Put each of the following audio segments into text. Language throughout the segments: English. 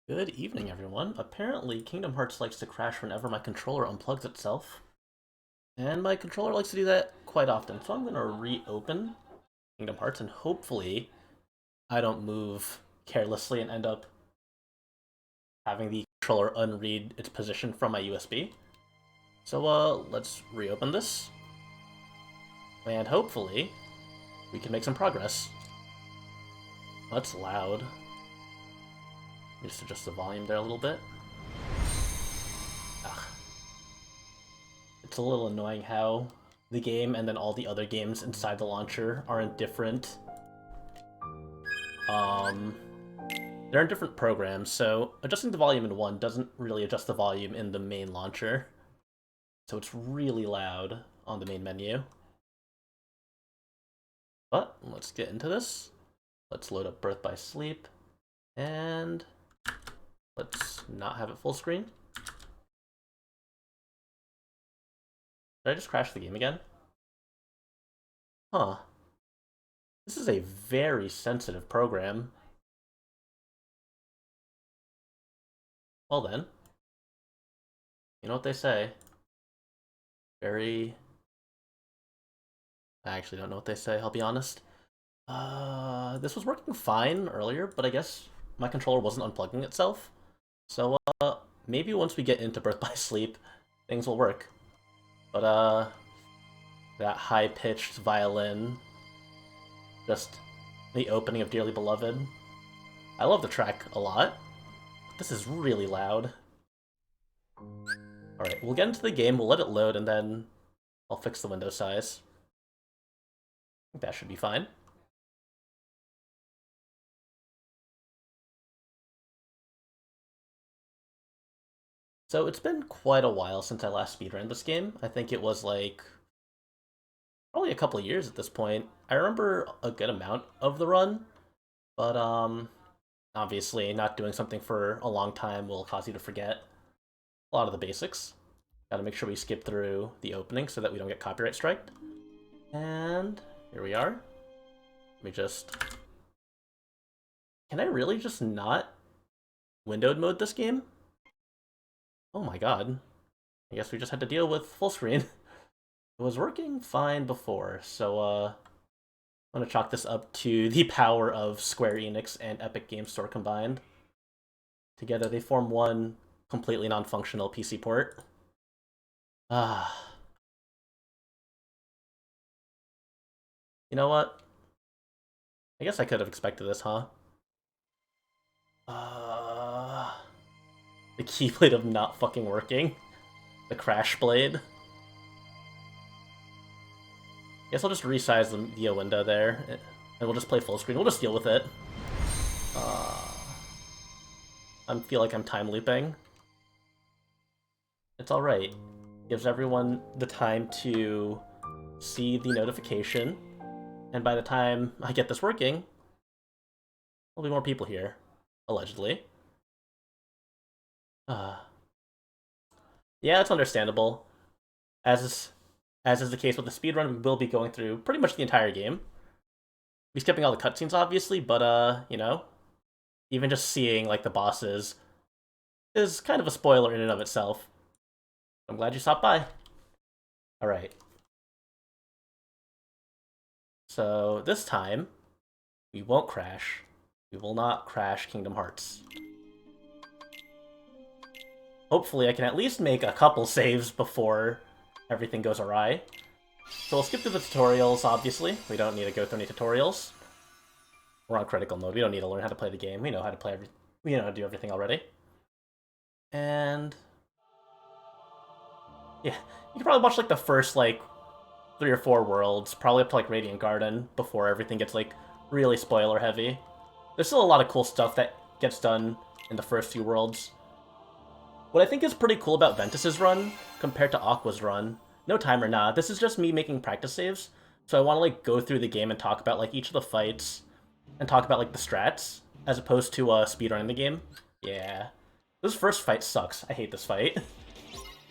Good evening, everyone. Apparently, Kingdom Hearts likes to crash whenever my controller unplugs itself. And my controller likes to do that quite often, so I'm going to reopen Kingdom Hearts, and hopefully I don't move carelessly and end up having the controller unread its position from my USB. So, let's reopen this. And hopefully, we can make some progress. That's loud. Just adjust the volume there a little bit. Ugh. It's a little annoying how the game and then all the other games inside the launcher are in different... They're in different programs, so adjusting the volume in one doesn't really adjust the volume in the main launcher. So it's really loud on the main menu. But let's get into this. Let's load up Birth by Sleep. And let's not have it full screen. Did I just crash the game again? Huh. This is a very sensitive program. Well then. You know what they say. I actually don't know what they say, I'll be honest. This was working fine earlier, but I guess my controller wasn't unplugging itself. So, maybe once we get into Birth by Sleep, things will work. But, that high-pitched violin, just the opening of Dearly Beloved. I love the track a lot, but this is really loud. Alright, we'll get into the game, we'll let it load, and then I'll fix the window size. I think that should be fine. So it's been quite a while since I last speedrun this game. I think it was like probably a couple of years at this point. I remember a good amount of the run, but obviously not doing something for a long time will cause you to forget a lot of the basics. Gotta make sure we skip through the opening so that we don't get copyright striked. And here we are. Let me just... Can I really just not windowed mode this game? Oh my god. I guess we just had to deal with full screen. It was working fine before, so I'm gonna chalk this up to the power of Square Enix and Epic Games Store combined. Together they form one completely non-functional PC port. Ah. You know what? I guess I could have expected this, huh? The Keyblade of not fucking working. The Crash Blade. Guess I'll just resize the video window there, and we'll just play full screen. We'll just deal with it. I feel like I'm time looping. It's alright. Gives everyone the time to see the notification, and by the time I get this working, there'll be more people here, allegedly. Yeah, it's understandable. As is the case with the speedrun, we will be going through pretty much the entire game. We're skipping all the cutscenes, obviously, but, you know, even just seeing, like, the bosses is kind of a spoiler in and of itself. I'm glad you stopped by. Alright. So, this time, we won't crash. We will not crash Kingdom Hearts. Hopefully I can at least make a couple saves before everything goes awry. So we'll skip through the tutorials, obviously. We don't need to go through any tutorials. We're on critical mode. We don't need to learn how to play the game. We know how to play we know how to do everything already. And... yeah, you can probably watch, like, the first, like, 3 or 4 worlds, probably up to, like, Radiant Garden, before everything gets, like, really spoiler-heavy. There's still a lot of cool stuff that gets done in the first few worlds. What I think is pretty cool about Ventus's run, compared to Aqua's run, no timer, nah, this is just me making practice saves, so I want to, like, go through the game and talk about, like, each of the fights, and talk about, like, the strats, as opposed to, speedrunning the game. Yeah. This first fight sucks. I hate this fight.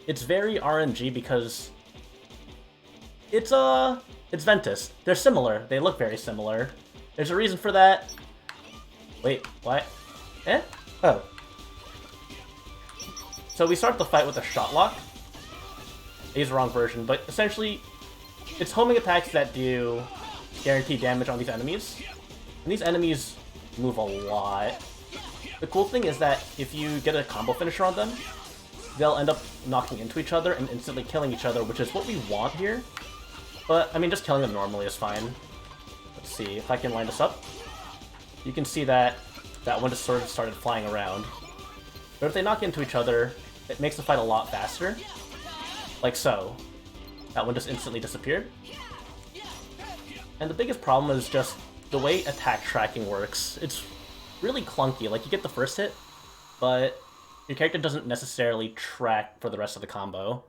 It's very RNG because... It's Ventus. They're similar. They look very similar. There's a reason for that. Wait, what? Eh? Oh. So we start the fight with a shot lock. I used the wrong version, but essentially, it's homing attacks that do guaranteed damage on these enemies. And these enemies move a lot. The cool thing is that if you get a combo finisher on them, they'll end up knocking into each other and instantly killing each other, which is what we want here. But, I mean, just killing them normally is fine. Let's see if I can line this up. You can see that that one just sort of started flying around. But if they knock into each other, it makes the fight a lot faster. Like so. That one just instantly disappeared. And the biggest problem is just the way attack tracking works. It's really clunky. Like, you get the first hit, but your character doesn't necessarily track for the rest of the combo.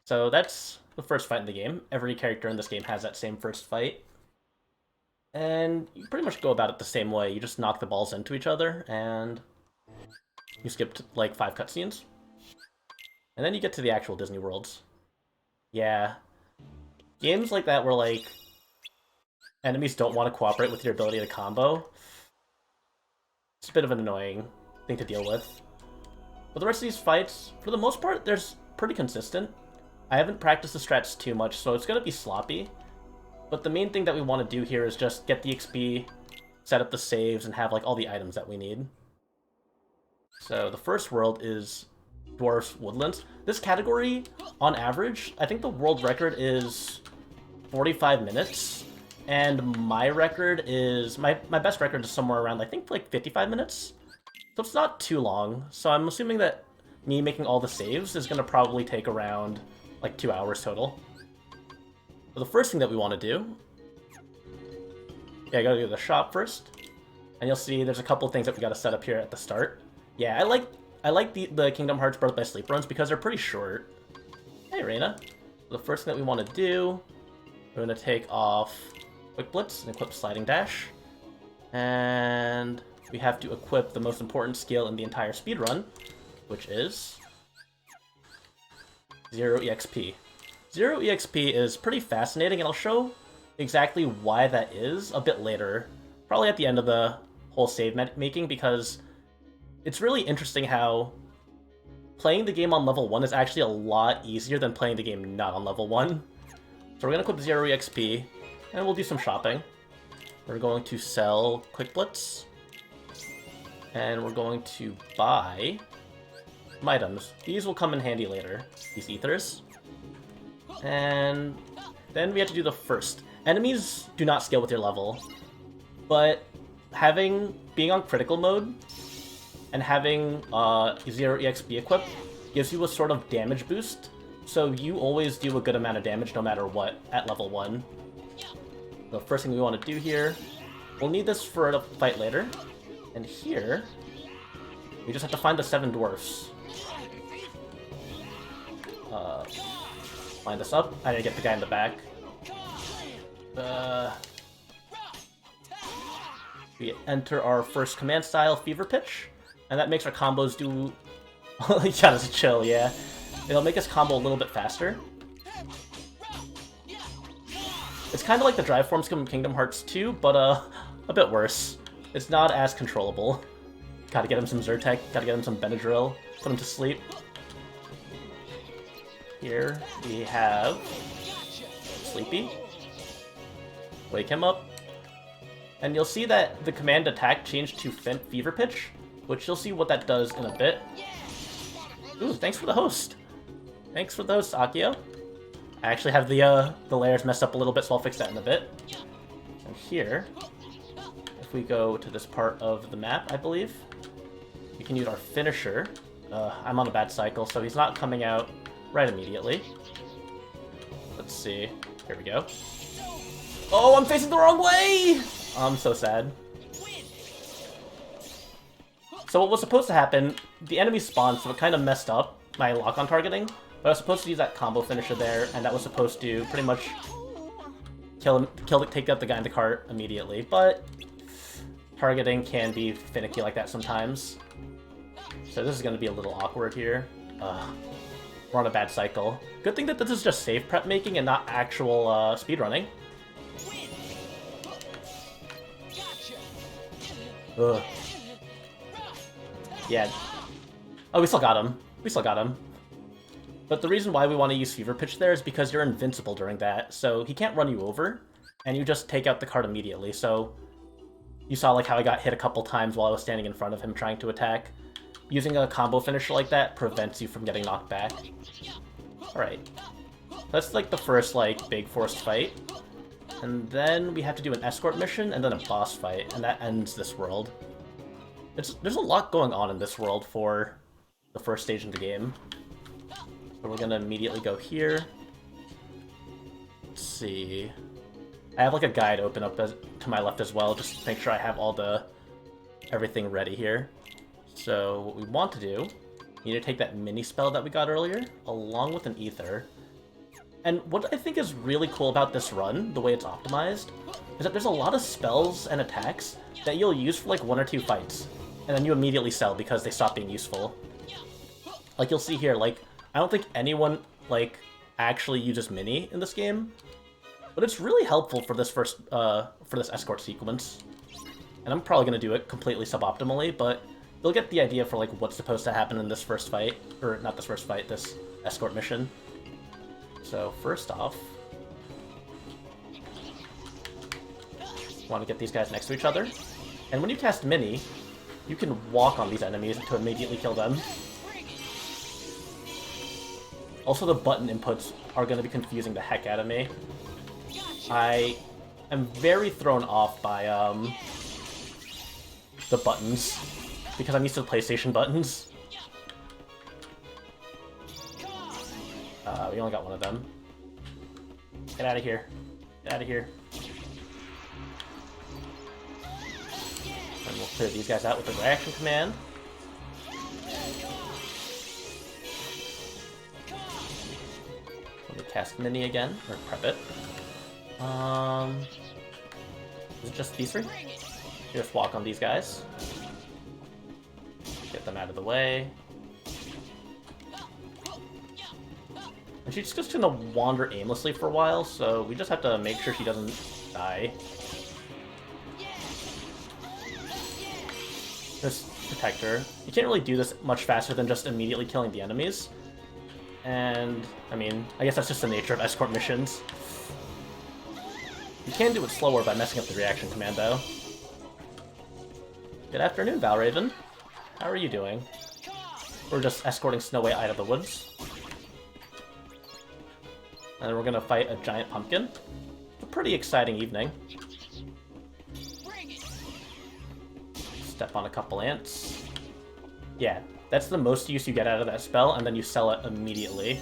So that's the first fight in the game. Every character in this game has that same first fight. And you pretty much go about it the same way. You just knock the balls into each other, and you skip like 5 cutscenes. And then you get to the actual Disney worlds. Yeah. Games like that where, like, enemies don't want to cooperate with your ability to combo, it's a bit of an annoying thing to deal with. But the rest of these fights, for the most part, they're pretty consistent. I haven't practiced the strats too much, so it's going to be sloppy. But the main thing that we want to do here is just get the XP, set up the saves, and have like all the items that we need. So the first world is Dwarf Woodlands. This category, on average, I think the world record is 45 minutes. And my record is, my best record is somewhere around, I think, like 55 minutes. So it's not too long. So I'm assuming that me making all the saves is going to probably take around like 2 hours total. So the first thing that we want to do, I gotta go to the shop first, and you'll see there's a couple of things that we gotta set up here at the start. Yeah, I like the Kingdom Hearts Birth by Sleep runs because they're pretty short. Hey, Reina. The first thing that we want to do, we're gonna take off Quick Blitz and equip Sliding Dash, and we have to equip the most important skill in the entire speedrun, which is 0 EXP. 0 EXP is pretty fascinating, and I'll show exactly why that is a bit later. Probably at the end of the whole save making, because it's really interesting how playing the game on level 1 is actually a lot easier than playing the game not on level 1. So we're going to equip 0 EXP, and we'll do some shopping. We're going to sell Quick Blitz, and we're going to buy some items. These will come in handy later, these ethers. And then we have to do the first. Enemies do not scale with your level, but being on critical mode and having 0 EXP equipped gives you a sort of damage boost, so you always do a good amount of damage no matter what at level 1. The first thing we want to do here, we'll need this for a fight later, and here we just have to find the 7 dwarfs. Line this up. I didn't get the guy in the back. We enter our first command style, Fever Pitch, and that makes our combos do... yeah, that's a chill, yeah. It'll make us combo a little bit faster. It's kind of like the drive form skill in Kingdom Hearts 2, but a bit worse. It's not as controllable. Gotta get him some Zyrtec, gotta get him some Benadryl, put him to sleep. Here we have Sleepy. Wake him up. And you'll see that the command attack changed to Fever Pitch, which you'll see what that does in a bit. Ooh, thanks for the host. Thanks for the host, Akio. I actually have the layers messed up a little bit, so I'll fix that in a bit. And here, if we go to this part of the map, I believe, we can use our finisher. I'm on a bad cycle, so he's not coming out right immediately. Let's see. Here we go. Oh, I'm facing the wrong way! I'm so sad. So what was supposed to happen, the enemy spawned, so it kind of messed up my lock-on targeting. But I was supposed to use that combo finisher there, and that was supposed to pretty much take out the guy in the cart immediately. But targeting can be finicky like that sometimes. So this is going to be a little awkward here. We're on a bad cycle. Good thing that this is just save prep making and not actual speedrunning. Ugh. Yeah. Oh, we still got him. We still got him. But the reason why we want to use Fever Pitch there is because you're invincible during that, so he can't run you over, and you just take out the card immediately. So you saw like how I got hit a couple times while I was standing in front of him trying to attack. Using a combo finisher like that prevents you from getting knocked back. Alright. That's like the first like big forced fight. And then we have to do an escort mission and then a boss fight, and that ends this world. There's a lot going on in this world for the first stage in the game. So we're gonna immediately go here. Let's see. I have like a guide open up to my left as well, just to make sure I have all everything ready here. So what we want to do, we need to take that mini spell that we got earlier, along with an ether. And what I think is really cool about this run, the way it's optimized, is that there's a lot of spells and attacks that you'll use for like 1 or 2 fights, and then you immediately sell because they stop being useful. Like you'll see here, like, I don't think anyone, like, actually uses mini in this game, but it's really helpful for this for this escort sequence. And I'm probably going to do it completely suboptimally, but you'll get the idea for, like, what's supposed to happen in this first fight, or not this first fight, this escort mission. So, first off, want to get these guys next to each other. And when you cast mini, you can walk on these enemies to immediately kill them. Also, the button inputs are going to be confusing the heck out of me. I am very thrown off by the buttons, because I'm used to the PlayStation buttons. We only got one of them. Get out of here. Get out of here. And we'll clear these guys out with the reaction command. Let me cast mini again, or prep it. Is it just these 3? Just walk on these guys. Get them out of the way. And she's just gonna wander aimlessly for a while, so we just have to make sure she doesn't die. Just protect her. You can't really do this much faster than just immediately killing the enemies. And, I mean, I guess that's just the nature of escort missions. You can do it slower by messing up the reaction command, though. Good afternoon, Valraven. How are you doing? We're just escorting Snow White out of the woods. And then we're gonna fight a giant pumpkin. It's a pretty exciting evening. Step on a couple ants. Yeah, that's the most use you get out of that spell, and then you sell it immediately.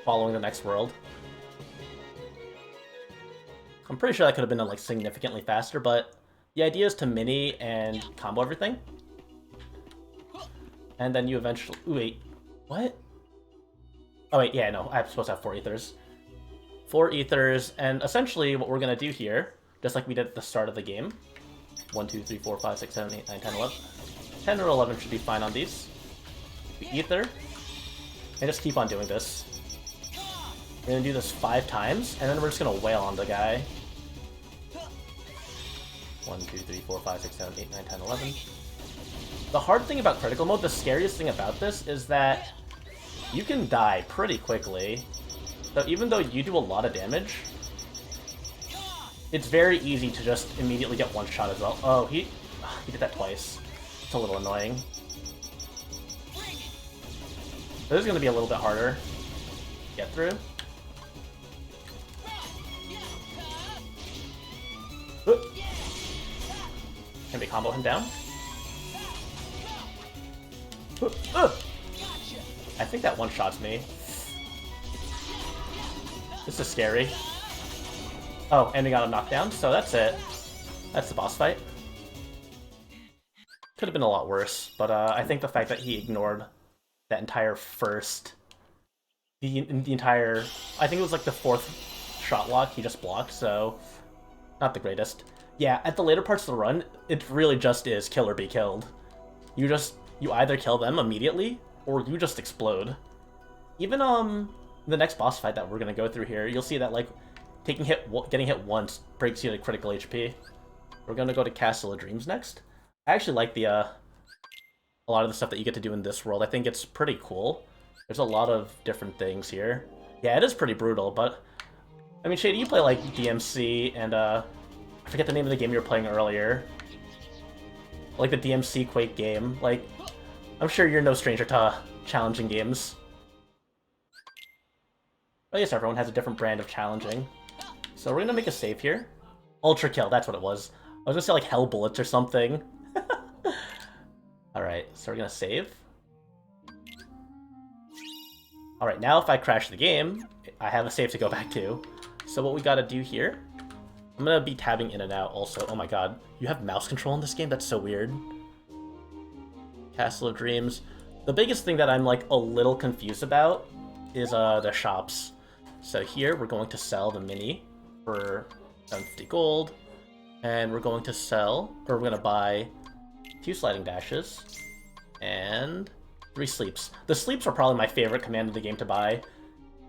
Following the next world. I'm pretty sure that could have been done, like, significantly faster, but the idea is to mini and combo everything. And then you eventually... Ooh, wait. What? Oh, wait, yeah, no. I'm supposed to have 4 ethers. 4 ethers, and essentially what we're going to do here, just like we did at the start of the game. 1, 2, 3, 4, 5, 6, 7, 8, 9, 10, 11. 10 or 11 should be fine on these. We ether. And just keep on doing this. We're going to do this 5 times, and then we're just going to wail on the guy. 1, 2, 3, 4, 5, 6, 7, 8, 9, 10, 11. The hard thing about critical mode, the scariest thing about this, is that you can die pretty quickly. So even though you do a lot of damage, it's very easy to just immediately get one shot as well. Oh, he did that twice. It's a little annoying. This is going to be a little bit harder to get through. Can we combo him down? I think that one-shots me. This is scary. Oh, and we got him knocked down, so that's it. That's the boss fight. Could have been a lot worse, but I think the fact that he ignored that entire first... The entire... I think it was like the 4th shot lock he just blocked, so... Not the greatest. Yeah, at the later parts of the run, it really just is kill or be killed. You either kill them immediately, or you just explode. Even the next boss fight that we're gonna go through here, you'll see that like getting hit once breaks you to critical HP. We're gonna go to Castle of Dreams next. I actually like the a lot of the stuff that you get to do in this world. I think it's pretty cool. There's a lot of different things here. Yeah, it is pretty brutal, but... I mean, Shady, you play, like, DMC, and, I forget the name of the game you were playing earlier. Like, the DMC Quake game. Like, I'm sure you're no stranger to challenging games. I guess everyone has a different brand of challenging. So we're gonna make a save here. Ultra Kill, that's what it was. I was gonna say, like, Hell Bullets or something. Alright, so we're gonna save. Alright, now if I crash the game, I have a save to go back to. So what we gotta do here... I'm gonna be tabbing in and out also. Oh my god, you have mouse control in this game? That's so weird. Castle of Dreams. The biggest thing that I'm, like, a little confused about is the shops. So here, we're going to sell the mini for 750 gold. And we're going to sell, or we're gonna buy 2 sliding dashes and 3 sleeps. The sleeps are probably my favorite command of the game to buy.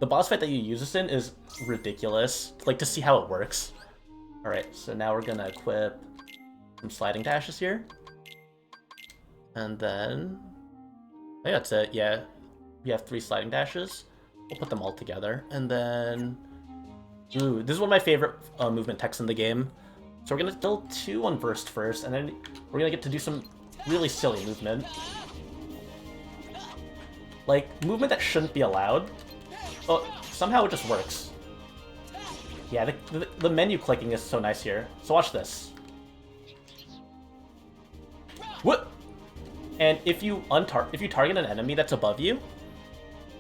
The boss fight that you use this in is ridiculous, like, to see how it works. Alright, so now we're gonna equip some sliding dashes here. And then... I think that's it, yeah. We have 3 sliding dashes. We'll put them all together. And then... Ooh, this is one of my favorite movement techs in the game. So we're gonna build 2 on burst first, and then we're gonna get to do some really silly movement. Like, movement that shouldn't be allowed. But somehow it just works. Yeah, the menu clicking is so nice here. So watch this. What? And if you target an enemy that's above you,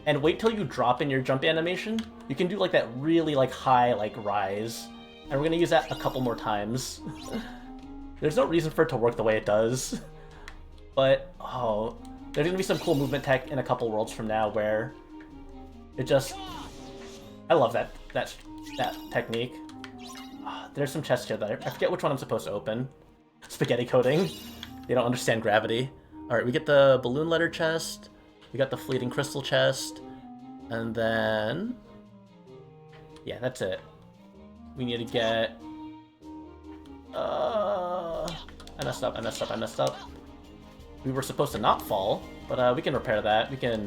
and wait till you drop in your jump animation, you can do like that really like high like rise. And we're gonna use that a couple more times. There's no reason for it to work the way it does. But oh, there's gonna be some cool movement tech in a couple worlds from now where it just I love that technique. There's some chests here that I forget which one I'm supposed to open. Spaghetti coating. They don't understand gravity. Alright, we get the balloon letter chest. We got the fleeting crystal chest. And then... yeah, that's it. We need to get... I messed up. We were supposed to not fall, but we can repair that. We can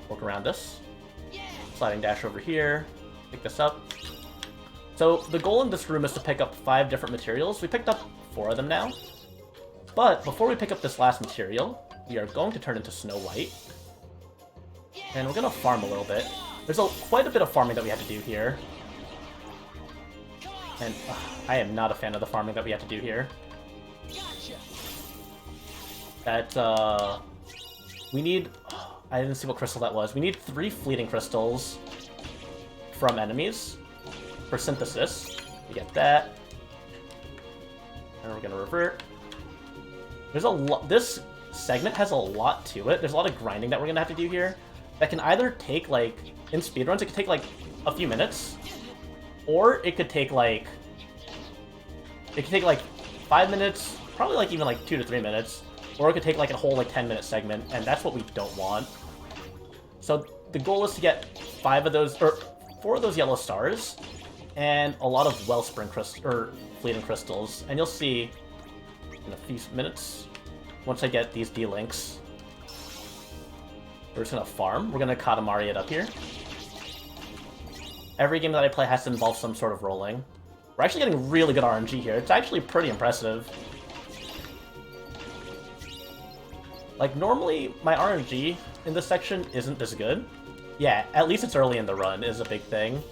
work around this. Sliding dash over here. Pick this up. So the goal in this room is to pick up 5 different materials. We picked up 4 of them now. But before we pick up this last material, we are going to turn into Snow White. And we're going to farm a little bit. There's quite a bit of farming that we have to do here. And I am not a fan of the farming that we have to do here. That, we need... I didn't see what crystal that was. We need 3 fleeting crystals from enemies for synthesis. We get that. And we're going to revert. There's a lot... This segment has a lot to it. There's a lot of grinding that we're going to have to do here. That can either take, like... In speedruns, it could take, like, a few minutes. Or it could take, like... It could take, like, 5 minutes. Probably, like, even, like, 2 to 3 minutes. Or it could take, like, a whole, like, 10-minute segment. And that's what we don't want. So the goal is to get 5 of those... Or 4 of those yellow stars. And a lot of wellspring crystals... Or fleeting crystals. And you'll see... in a few minutes, once I get these D-links. We're just gonna farm. We're gonna Katamari it up here. Every game that I play has to involve some sort of rolling. We're actually getting really good RNG here. It's actually pretty impressive. Like, normally, my RNG in this section isn't this good. Yeah, at least it's early in the run is a big thing.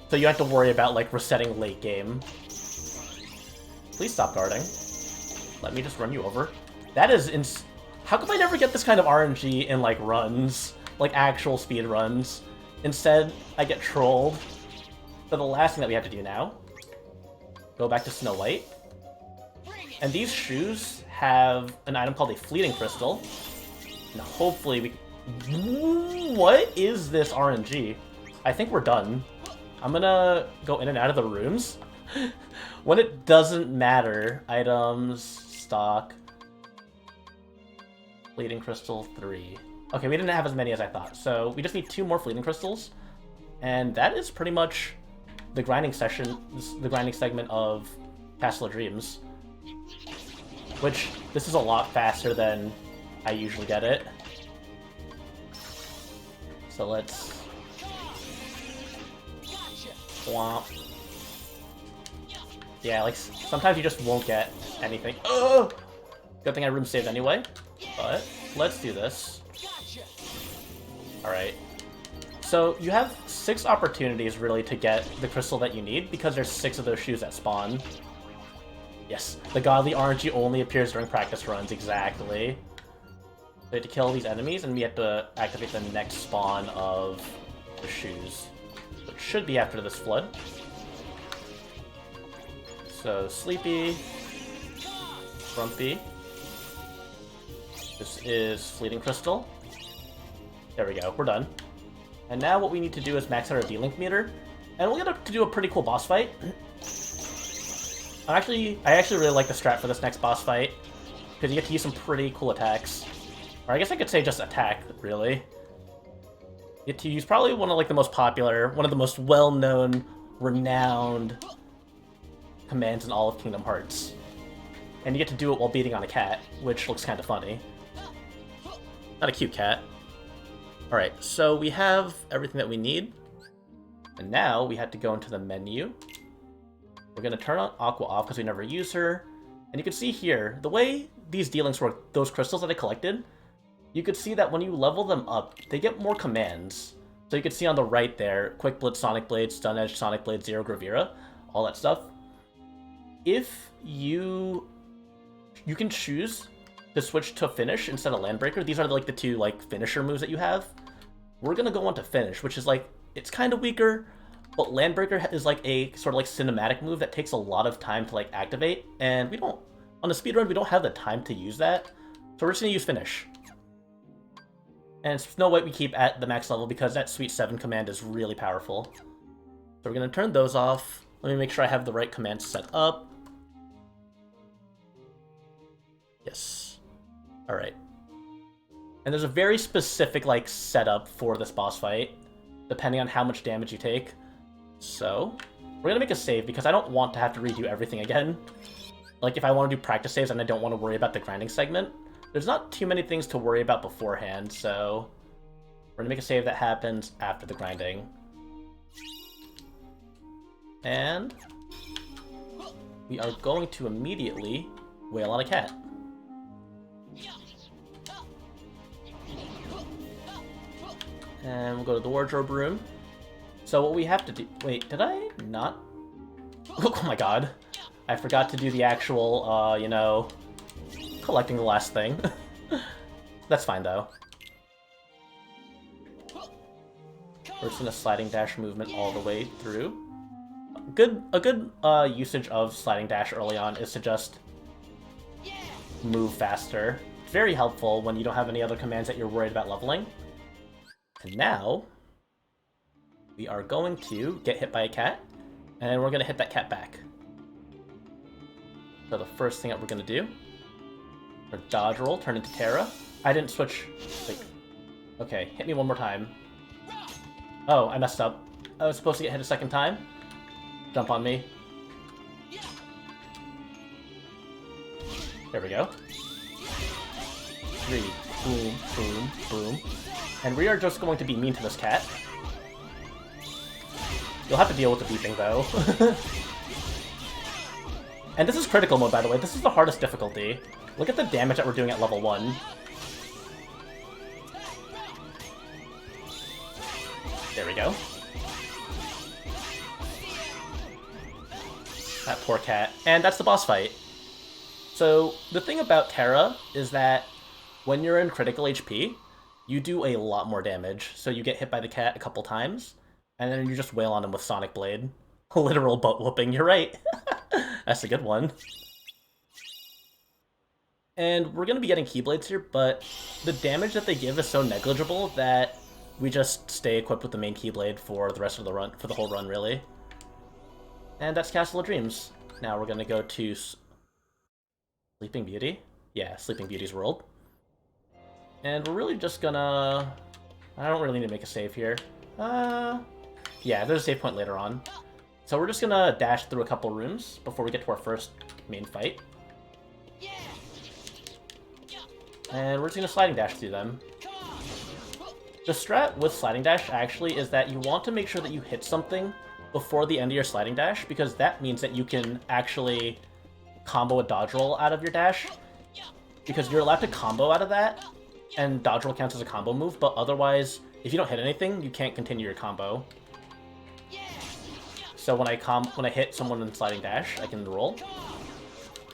So you have to worry about, like, resetting late game. Please stop guarding. Let me just run you over. That is how come I never get this kind of RNG in, like, runs? Like, actual speed runs. Instead, I get trolled. So the last thing that we have to do now... Go back to Snow White. And these shoes have an item called a Fleeting Crystal. And hopefully we... What is this RNG? I think we're done. I'm gonna go in and out of the rooms. When it doesn't matter. Items, stock, Fleeting Crystal 3. Okay, we didn't have as many as I thought, so we just need 2 more Fleeting Crystals. And that is pretty much the grinding session, the grinding segment of Castle of Dreams. Which, this is a lot faster than I usually get it. So let's... Womp. Yeah, like, sometimes you just won't get anything. Oh! Good thing I room saved anyway. But, let's do this. Alright. So, you have 6 opportunities, really, to get the crystal that you need, because there's 6 of those shoes that spawn. Yes, the godly RNG only appears during practice runs, exactly. We have to kill these enemies, and we have to activate the next spawn of the shoes. Which should be after this flood. So, Sleepy, Grumpy. This is Fleeting Crystal. There we go, we're done. And now what we need to do is max out our D-Link meter. And we're going to do a pretty cool boss fight. I actually really like the strat for this next boss fight. Because you get to use some pretty cool attacks. Or I guess I could say just attack, really. You get to use probably one of like the most popular, one of the most well-known, renowned commands in all of Kingdom Hearts. And you get to do it while beating on a cat, which looks kind of funny. Not a cute cat. Alright, so we have everything that we need. And now we have to go into the menu. We're going to turn on Aqua off because we never use her. And you can see here, the way these D-Links work, those crystals that I collected, you could see that when you level them up, they get more commands. So you can see on the right there, Quick Blitz, Sonic Blade, Stun Edge, Sonic Blade, Zero Gravira, all that stuff. If you can choose to switch to Finish instead of Landbreaker. These are like the 2 like finisher moves that you have. We're gonna go on to Finish, which is like, it's kind of weaker, but Landbreaker is like a sort of like cinematic move that takes a lot of time to like activate, and we don't, on the speedrun, we don't have the time to use that, so we're just gonna use Finish. And Snow White we keep at the max level because that Sweet 7 command is really powerful. So we're gonna turn those off. Let me make sure I have the right commands set up. Yes. Alright. And there's a very specific, like, setup for this boss fight, depending on how much damage you take. So, we're gonna make a save, because I don't want to have to redo everything again. Like, if I want to do practice saves and I don't want to worry about the grinding segment, there's not too many things to worry about beforehand, so... We're gonna make a save that happens after the grinding. And... we are going to immediately wail on a cat. And we'll go to the wardrobe room. So what we have to do... Wait, did I not... Oh my god. I forgot to do the actual, you know... collecting the last thing. That's fine, though. We're just in a sliding dash movement all the way through. A good usage of sliding dash early on is to just move faster. It's very helpful when you don't have any other commands that you're worried about leveling. And now, we are going to get hit by a cat, and we're going to hit that cat back. So the first thing that we're going to do, our dodge roll, turn into Terra. I didn't switch. Like, okay, hit me one more time. Oh, I messed up. I was supposed to get hit a second time. Jump on me. There we go. 3. Boom, boom, boom. And we are just going to be mean to this cat. You'll have to deal with the beeping, though. And this is critical mode, by the way. This is the hardest difficulty. Look at the damage that we're doing at level 1. There we go. That poor cat. And that's the boss fight. So, the thing about Terra is that when you're in critical HP, you do a lot more damage. So you get hit by the cat a couple times, and then you just wail on him with Sonic Blade. Literal butt whooping, you're right. That's a good one. And we're going to be getting Keyblades here, but the damage that they give is so negligible that we just stay equipped with the main Keyblade for the rest of the run, for the whole run, really. And that's Castle of Dreams. Now we're going to go to Sleeping Beauty. Yeah, Sleeping Beauty's world. And we're really just gonna... I don't really need to make a save here. Yeah, there's a save point later on. So we're just gonna dash through a couple rooms before we get to our first main fight. And we're just gonna sliding dash through them. The strat with sliding dash, actually, is that you want to make sure that you hit something before the end of your sliding dash, because that means that you can actually combo a dodge roll out of your dash, because you're allowed to combo out of that, and dodge roll counts as a combo move, but otherwise, if you don't hit anything, you can't continue your combo. So when I hit someone in sliding dash, I can roll,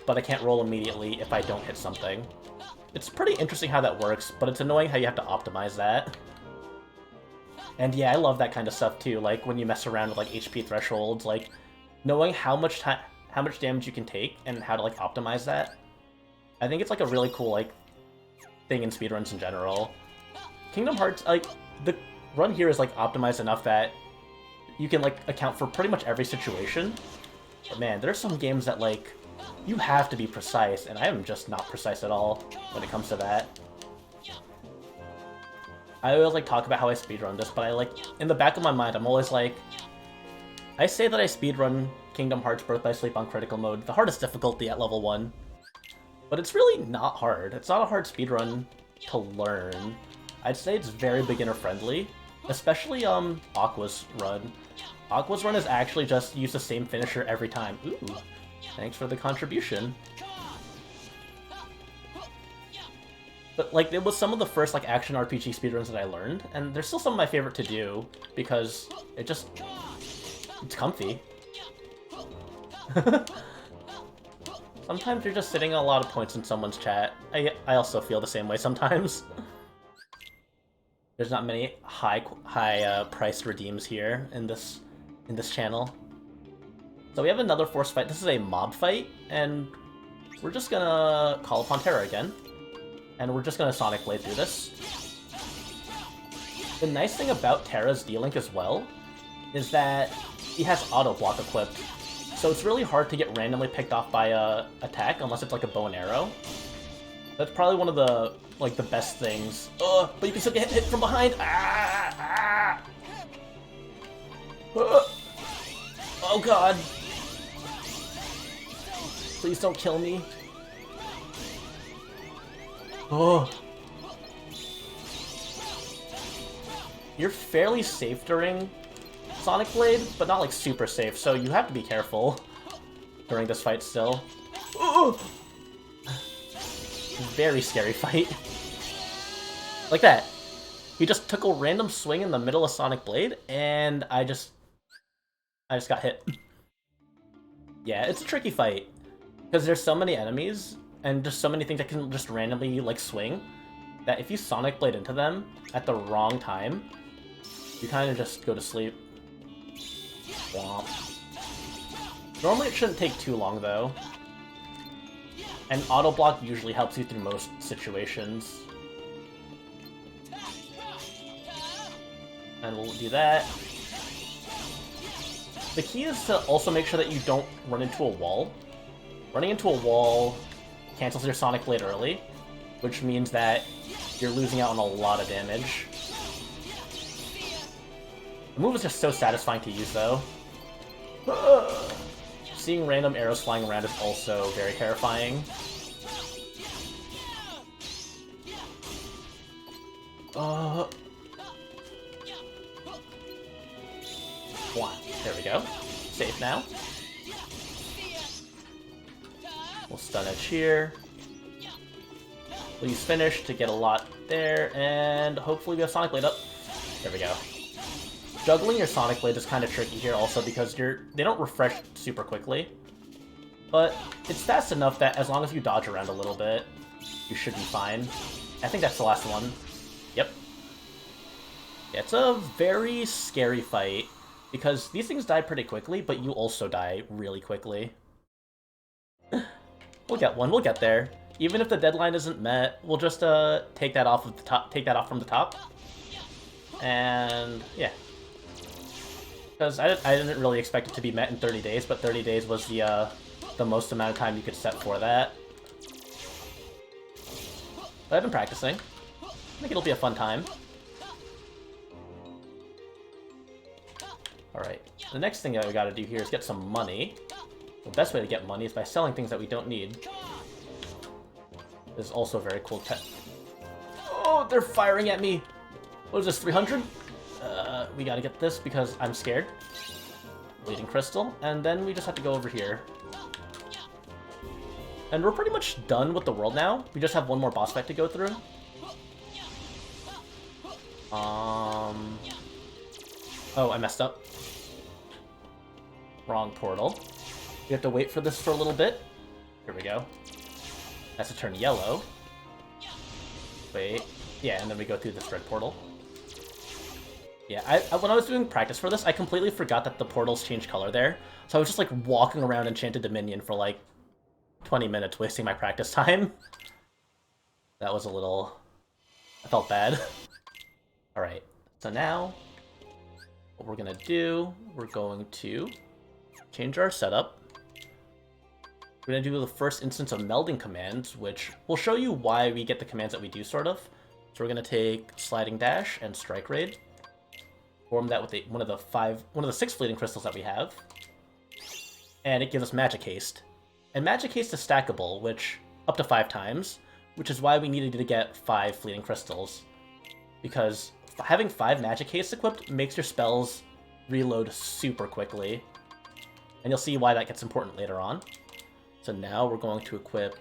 but I can't roll immediately if I don't hit something. It's pretty interesting how that works, but it's annoying how you have to optimize that. And yeah, I love that kind of stuff too, like when you mess around with like HP thresholds, like knowing how much damage you can take and how to like optimize that. I think it's like a really cool like thing in speedruns in general. Kingdom Hearts, like the run here is like optimized enough that you can like account for pretty much every situation. But man, there's some games that like you have to be precise, and I am just not precise at all when it comes to that. I always like talk about how I speedrun this, but I like, in the back of my mind, I'm always like, I say that I speedrun Kingdom Hearts Birth by Sleep on critical mode, the hardest difficulty at level 1. But it's really not hard. It's not a hard speedrun to learn. I'd say it's very beginner friendly, especially Aqua's run. Aqua's run is actually just use the same finisher every time. Ooh, thanks for the contribution. But, like, it was some of the first, like, action RPG speedruns that I learned, and they're still some of my favorite to do, because it's comfy. Sometimes you're just sitting a lot of points in someone's chat. I also feel the same way sometimes. There's not many high priced redeems here in this channel. So we have another force fight. This is a mob fight, and we're just gonna call upon Terra again. And we're just gonna Sonic Blade through this. The nice thing about Terra's D-Link as well is that he has auto block equipped. So it's really hard to get randomly picked off by a attack unless it's like a bow and arrow. That's probably one of the like the best things. But you can still get hit from behind. Oh god. Please don't kill me. Oh. You're fairly safe during Sonic Blade, but not like super safe, so you have to be careful during this fight still. Oh! Very scary fight. Like that. He just took a random swing in the middle of Sonic Blade, and I just got hit. Yeah, it's a tricky fight. Because there's so many enemies, and just so many things that can just randomly, like, swing, that if you Sonic Blade into them at the wrong time, you kind of just go to sleep. Womp. Normally it shouldn't take too long, though. And auto block usually helps you through most situations. And we'll do that. The key is to also make sure that you don't run into a wall. Running into a wall cancels your Sonic Blade early, which means that you're losing out on a lot of damage. The move is just so satisfying to use, though. Seeing random arrows flying around is also very terrifying. One. There we go. Safe now. We'll stun edge here. We'll use finish to get a lot there, and hopefully we have Sonic Blade up. There we go. Juggling your Sonic Blade is kind of tricky here also because they don't refresh super quickly. But it's fast enough that as long as you dodge around a little bit, you should be fine. I think that's the last one. Yep. Yeah, it's a very scary fight because these things die pretty quickly, but you also die really quickly. We'll get one, we'll get there. Even if the deadline isn't met, we'll just take that off of the top, take that off from the top. And yeah. Because I didn't really expect it to be met in 30 days, but 30 days was the most amount of time you could set for that. But I've been practicing. I think it'll be a fun time. Alright, the next thing that we gotta do here is get some money. The best way to get money is by selling things that we don't need. is also very cool tech. Oh, they're firing at me! What is this, 300? We gotta get this because I'm scared. Bleeding Crystal, and then we just have to go over here. And we're pretty much done with the world now. We just have one more boss fight to go through. Oh, I messed up. Wrong portal. We have to wait for this for a little bit. Here we go. That's to turn yellow. Wait. Yeah, and then we go through this red portal. Yeah, when I was doing practice for this, I completely forgot that the portals change color there. So I was just like walking around Enchanted Dominion for like 20 minutes, wasting my practice time. That was a little... I felt bad. Alright, so now what we're gonna do, we're going to change our setup. We're gonna do the first instance of Melding Commands, which will show you why we get the commands that we do, sort of. So we're gonna take Sliding Dash and Strike Raid. Form that with one of the 6 fleeting crystals that we have. And it gives us Magic Haste. And Magic Haste is stackable, which up to 5 times, which is why we needed to get 5 fleeting crystals. Because having 5 Magic Haste equipped makes your spells reload super quickly. And you'll see why that gets important later on. So now we're going to equip...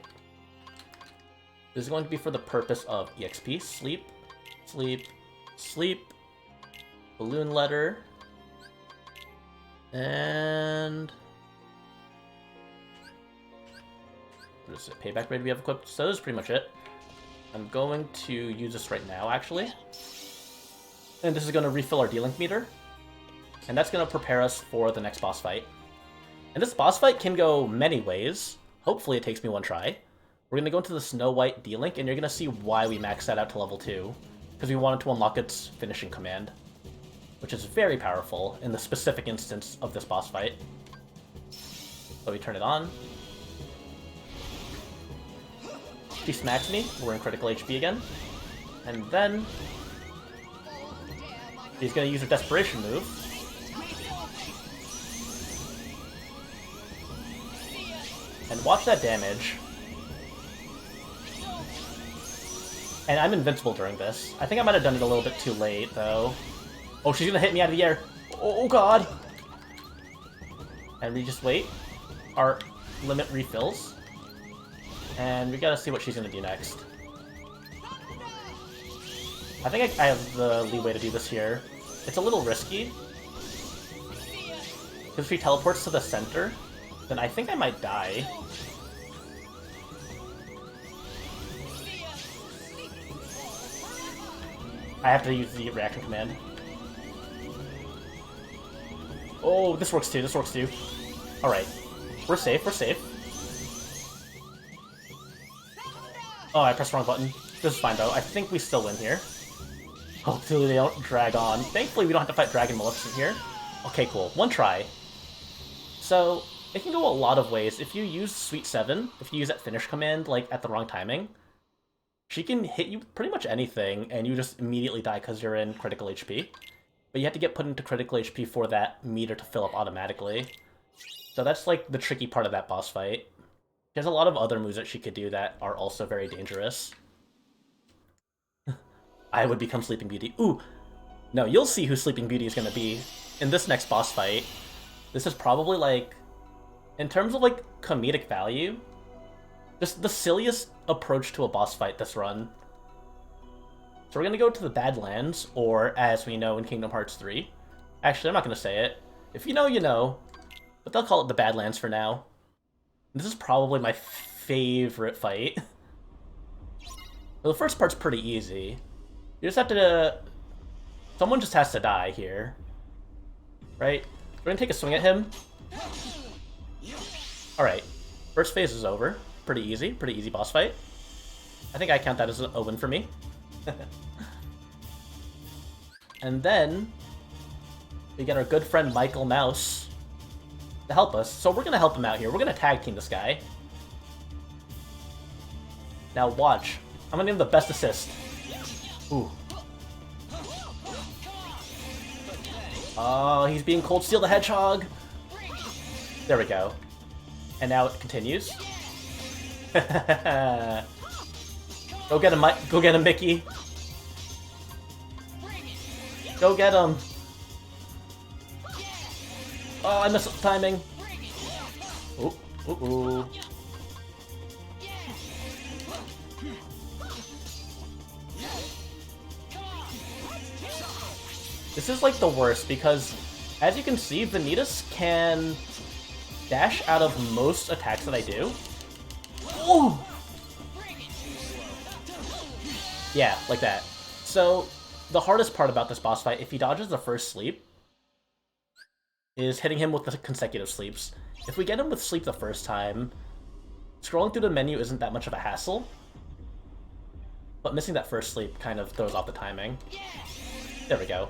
This is going to be for the purpose of EXP. Sleep, Sleep, Sleep, Balloon Letter, and... What is it? Payback Raid we have equipped. So this is pretty much it. I'm going to use this right now, actually. And this is going to refill our D-Link meter. And that's going to prepare us for the next boss fight. And this boss fight can go many ways. Hopefully it takes me one try. We're going to go into the Snow White D-Link, and you're going to see why we maxed that out to level 2. Because we wanted to unlock its finishing command. Which is very powerful in the specific instance of this boss fight. So we turn it on. She smacks me, we're in critical HP again. And then... he's going to use her Desperation move. And watch that damage. And I'm invincible during this. I think I might have done it a little bit too late, though. Oh, she's going to hit me out of the air. Oh, God. And we just wait. Our limit refills. And we gotta see what she's gonna do next. I think I have the leeway to do this here. It's a little risky. Because if she teleports to the center, then I think I might die. I have to use the reaction command. Oh, this works too, this works too. Alright. We're safe, we're safe. Oh, I pressed the wrong button. This is fine, though. I think we still win here. Hopefully they don't drag on. Thankfully, we don't have to fight Dragon Maleficent here. Okay, cool. One try. So, it can go a lot of ways. If you use Sweet 7, if you use that finish command, like, at the wrong timing, she can hit you with pretty much anything, and you just immediately die because you're in critical HP. But you have to get put into critical HP for that meter to fill up automatically. So that's, like, the tricky part of that boss fight. She has a lot of other moves that she could do that are also very dangerous. I would become Sleeping Beauty. Ooh! No, you'll see who Sleeping Beauty is going to be in this next boss fight. This is probably, like, in terms of, like, comedic value, just the silliest approach to a boss fight this run. So we're going to go to the Badlands, or as we know in Kingdom Hearts 3. Actually, I'm not going to say it. If you know, you know. But they'll call it the Badlands for now. This is probably my favorite fight. Well, the first part's pretty easy. You just have to... someone just has to die here. Right? We're gonna take a swing at him. Alright. First phase is over. Pretty easy boss fight. I think I count that as a win for me. And then... we get our good friend Michael Mouse to help us. So we're gonna help him out here. We're gonna tag team this guy. Now watch. I'm gonna give him the best assist. Ooh. Oh, he's being Cold Steel the Hedgehog. There we go. And now it continues. Go get him, go get him, Mickey. Go get him. Oh, I messed up the timing. Ooh, ooh, ooh. This is like the worst because, as you can see, Vanitas can dash out of most attacks that I do. Ooh! Yeah, like that. So, the hardest part about this boss fight, if he dodges the first sleep, is hitting him with the consecutive sleeps. If we get him with sleep the first time, scrolling through the menu isn't that much of a hassle, but missing that first sleep kind of throws off the timing. There we go.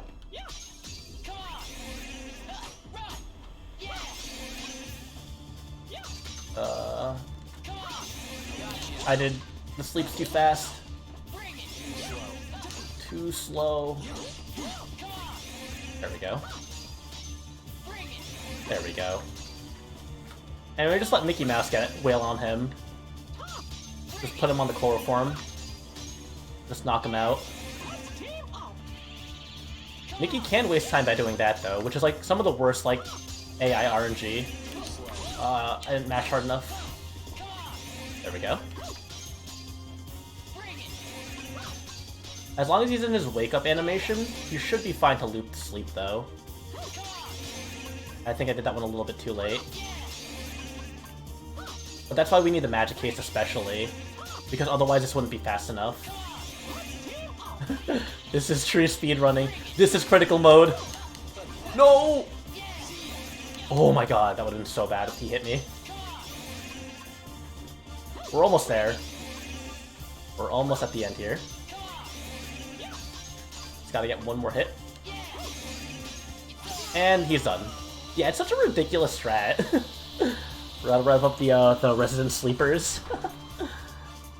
I did the sleeps too fast. Too slow. There we go. There we go. And we just let Mickey Mouse get it, wail on him. Just put him on the chloroform. Just knock him out. Mickey can waste time by doing that though, which is like some of the worst like AI RNG. I didn't mash hard enough. There we go. As long as he's in his wake-up animation, he should be fine to loop to sleep though. I think I did that one a little bit too late. But that's why we need the magic case especially, because otherwise this wouldn't be fast enough. This is true speedrunning. This is critical mode. No! Oh my god, that would have been so bad if he hit me. We're almost there. We're almost at the end here. Just gotta get one more hit. And he's done. Yeah, it's such a ridiculous strat. Rev up the resident sleepers.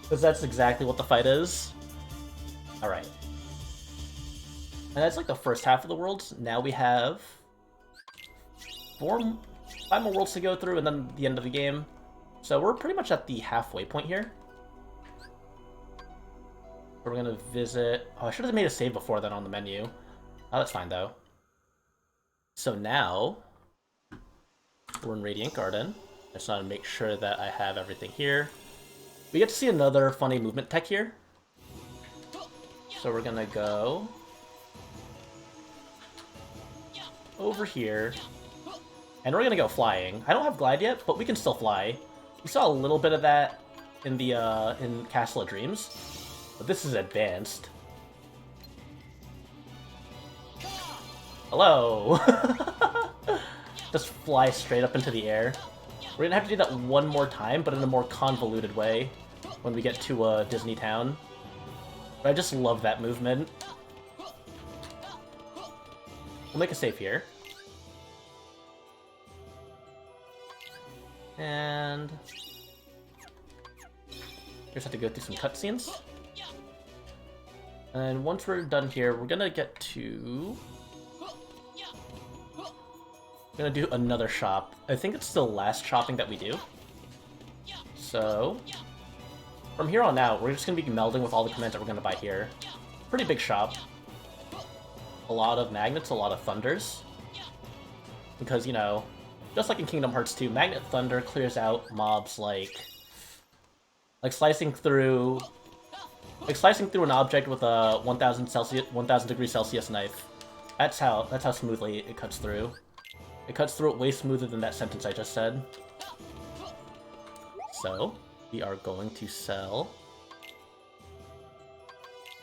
Because that's exactly what the fight is. Alright. And that's like the first half of the world. Now we have 5 more worlds to go through and then the end of the game. So we're pretty much at the halfway point here. We're gonna visit... Oh, I should have made a save before then on the menu. Oh, that's fine though. So now we're in Radiant Garden. I just want to make sure that I have everything here. We get to see another funny movement tech here. So we're gonna go over here, and we're gonna go flying. I don't have glide yet, but we can still fly. We saw a little bit of that in the in Castle of Dreams, but this is advanced. Hello. Just fly straight up into the air. We're gonna have to do that one more time, but in a more convoluted way when we get to Disney Town. But I just love that movement. We'll make a save here. And just have to go through some cutscenes. And once we're done here, we're gonna get to... We're gonna do another shop. I think it's the last shopping that we do. So, from here on out, we're just gonna be melding with all the commands that we're gonna buy here. Pretty big shop. A lot of magnets, a lot of thunders. Because, you know, just like in Kingdom Hearts 2, Magnet Thunder clears out mobs like slicing through an object with a 1000 degrees Celsius knife. That's how smoothly it cuts through. It cuts through it way smoother than that sentence I just said. So, we are going to sell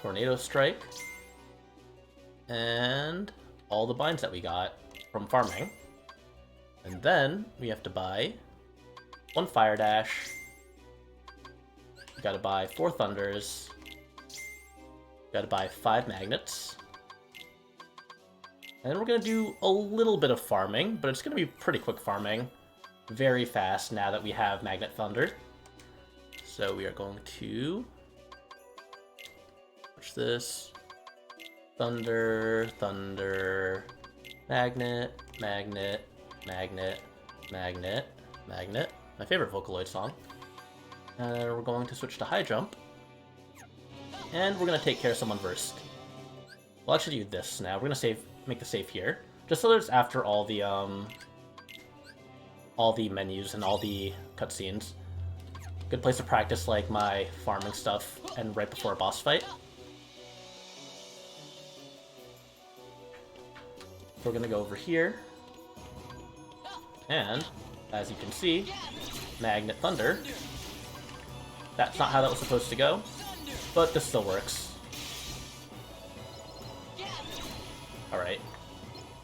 Tornado Strike and all the binds that we got from farming. And then we have to buy 1 Fire Dash. We gotta buy 4 Thunders. We gotta buy 5 Magnets. And we're gonna do a little bit of farming, but it's gonna be pretty quick farming. Very fast now that we have Magnet Thunder. So we are going to... Watch this. Thunder, Thunder, Magnet, Magnet, Magnet, Magnet, Magnet. My favorite Vocaloid song. And we're going to switch to High Jump. And we're gonna take care of someone first. We'll actually do this now. We're gonna make the save here, just so that it's after all the menus and all the cutscenes. Good place to practice like my farming stuff, and right before a boss fight. We're gonna go over here, and as you can see, Magnet Thunder. That's not how that was supposed to go, but this still works. Alright.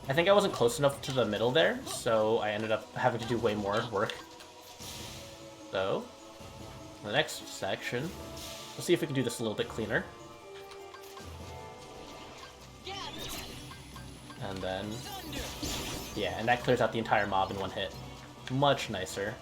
I think I wasn't close enough to the middle there, so I ended up having to do way more work. So, the next section, we'll see if we can do this a little bit cleaner. And then, yeah, and that clears out the entire mob in one hit. Much nicer.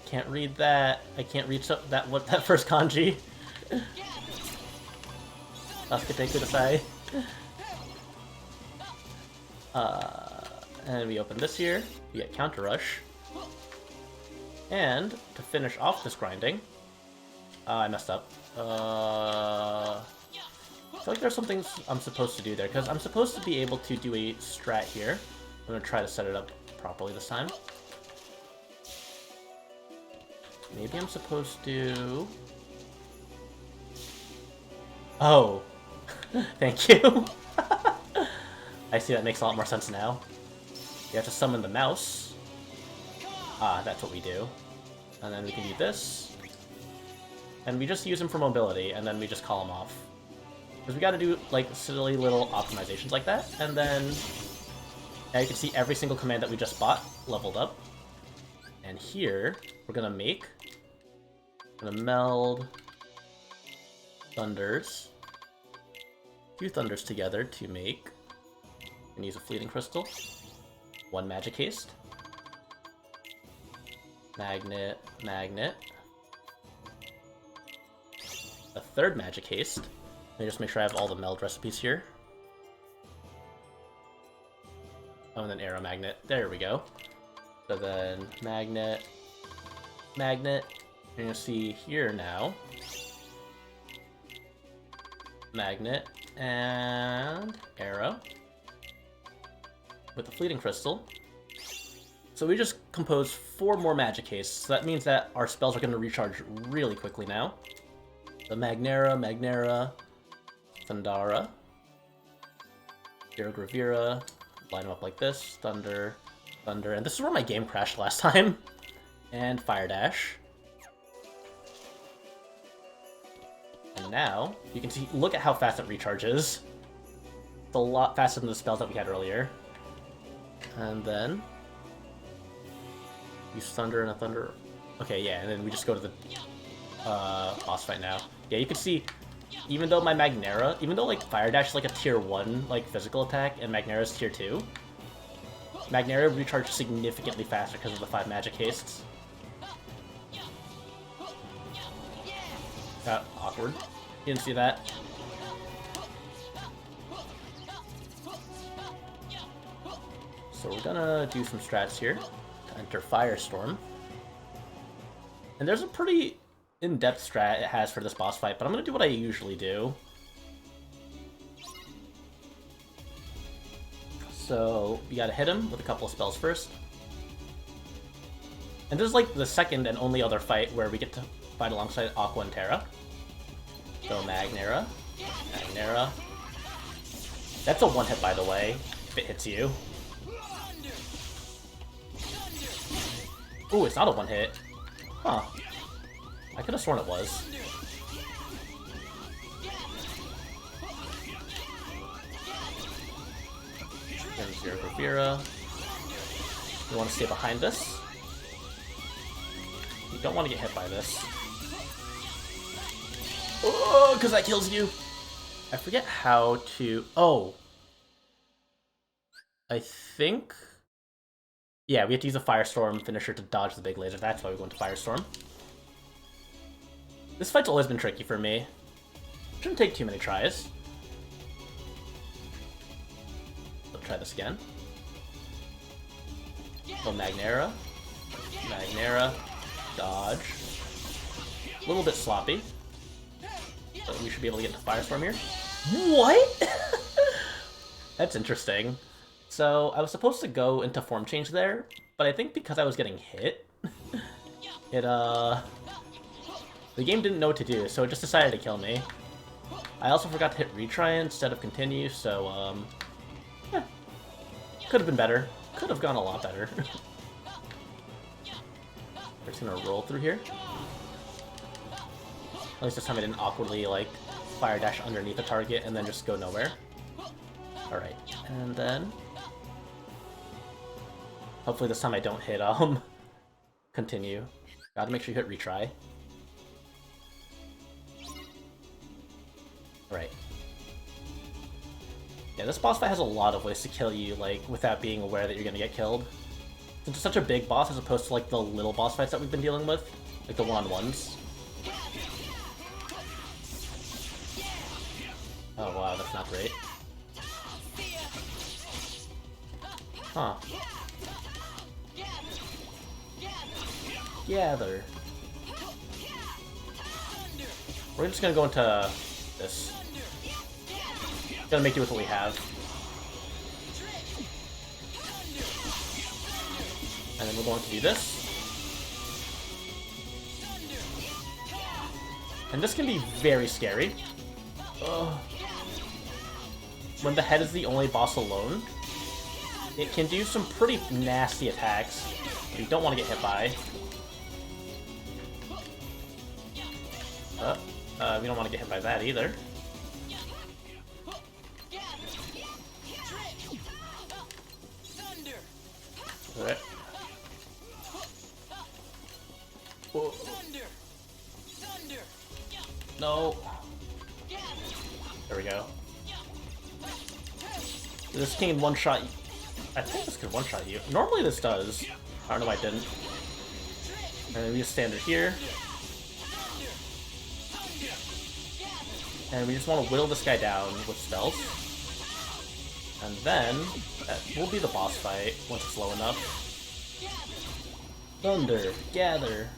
Can't read that. I can't read that first kanji. Sasuke kudasai. And we open this here. We get Counter Rush. And to finish off this grinding, I messed up. I feel like there's some things I'm supposed to do there, because I'm supposed to be able to do a strat here. I'm gonna try to set it up properly this time. Maybe I'm supposed to... Oh! Thank you! I see, that makes a lot more sense now. You have to summon the mouse. Ah, that's what we do. And then we can do this. And we just use him for mobility, and then we just call him off. Because we gotta do, like, silly little optimizations like that, and then... Now you can see every single command that we just bought leveled up. And here, we're gonna make... I'm gonna meld... Thunders. Two Thunders together to make... And use a Fleeting Crystal. One Magic Haste. Magnet, Magnet. A third Magic Haste. Let me just make sure I have all the meld recipes here. Oh, and then Arrow Magnet. There we go. So then Magnet, Magnet. You're gonna see here now. Magnet and Arrow. With the Fleeting Crystal. So we just composed 4 more Magic Hastes, so that means that our spells are going to recharge really quickly now. The Magnera, Magnera, Thundara, Gravira, line them up like this, Thunder, Thunder, and this is where my game crashed last time, and Fire Dash. And now, you can see, look at how fast it recharges. It's a lot faster than the spells that we had earlier. And then use Thunder and a Thunder. Okay, yeah, and then we just go to the boss fight now. Yeah, you can see, even though my Magnera, even though like Fire Dash is like a tier 1 like physical attack and Magnera is tier 2, Magnera recharges significantly faster because of the 5 Magic Hastes. Awkward. You didn't see that? So we're gonna do some strats here to enter Firestorm. And there's a pretty in-depth strat it has for this boss fight, but I'm gonna do what I usually do. So we gotta hit him with a couple of spells first. And this is like the second and only other fight where we get to fight alongside Aqua and Terra. So Magnera, Magnera. That's a one-hit, by the way, if it hits you. Ooh, it's not a one-hit. Huh. I could have sworn it was. There's your Gravira. You want to stay behind this. You don't want to get hit by this. Oh, because that kills you. I forget how to... Oh. I think... Yeah, we have to use a Firestorm finisher to dodge the big laser. That's why we go into Firestorm. This fight's always been tricky for me. Shouldn't take too many tries. try this again. So Magnera. Magnera. Dodge. A little bit sloppy. But we should be able to get into Firestorm here. What? That's interesting. So I was supposed to go into form change there, but I think because I was getting hit, the game didn't know what to do, so it just decided to kill me. I also forgot to hit retry instead of continue, so yeah, could have been better. Could have gone a lot better. We're just gonna roll through here. At least this time I didn't awkwardly like fire dash underneath the target and then just go nowhere. All right, and then hopefully this time I don't hit continue. Gotta make sure you hit retry. Right. Yeah, this boss fight has a lot of ways to kill you, like, without being aware that you're gonna get killed. Since it's such a big boss as opposed to, like, the little boss fights that we've been dealing with, like the one-on-ones. Oh wow, that's not great. Huh. Gather. We're just gonna go into this. Gonna make do with what we have. And then we're going to do this. And this can be very scary. When the head is the only boss alone, it can do some pretty nasty attacks that you don't want to get hit by. We don't want to get hit by that either. Alright. Whoa. No. There we go. This can one-shot. I think this could one-shot you. Normally this does. I don't know why it didn't. And then we just stand it here. And we just want to whittle this guy down with spells. And then, that will be the boss fight once it's low enough. Thunder, gather.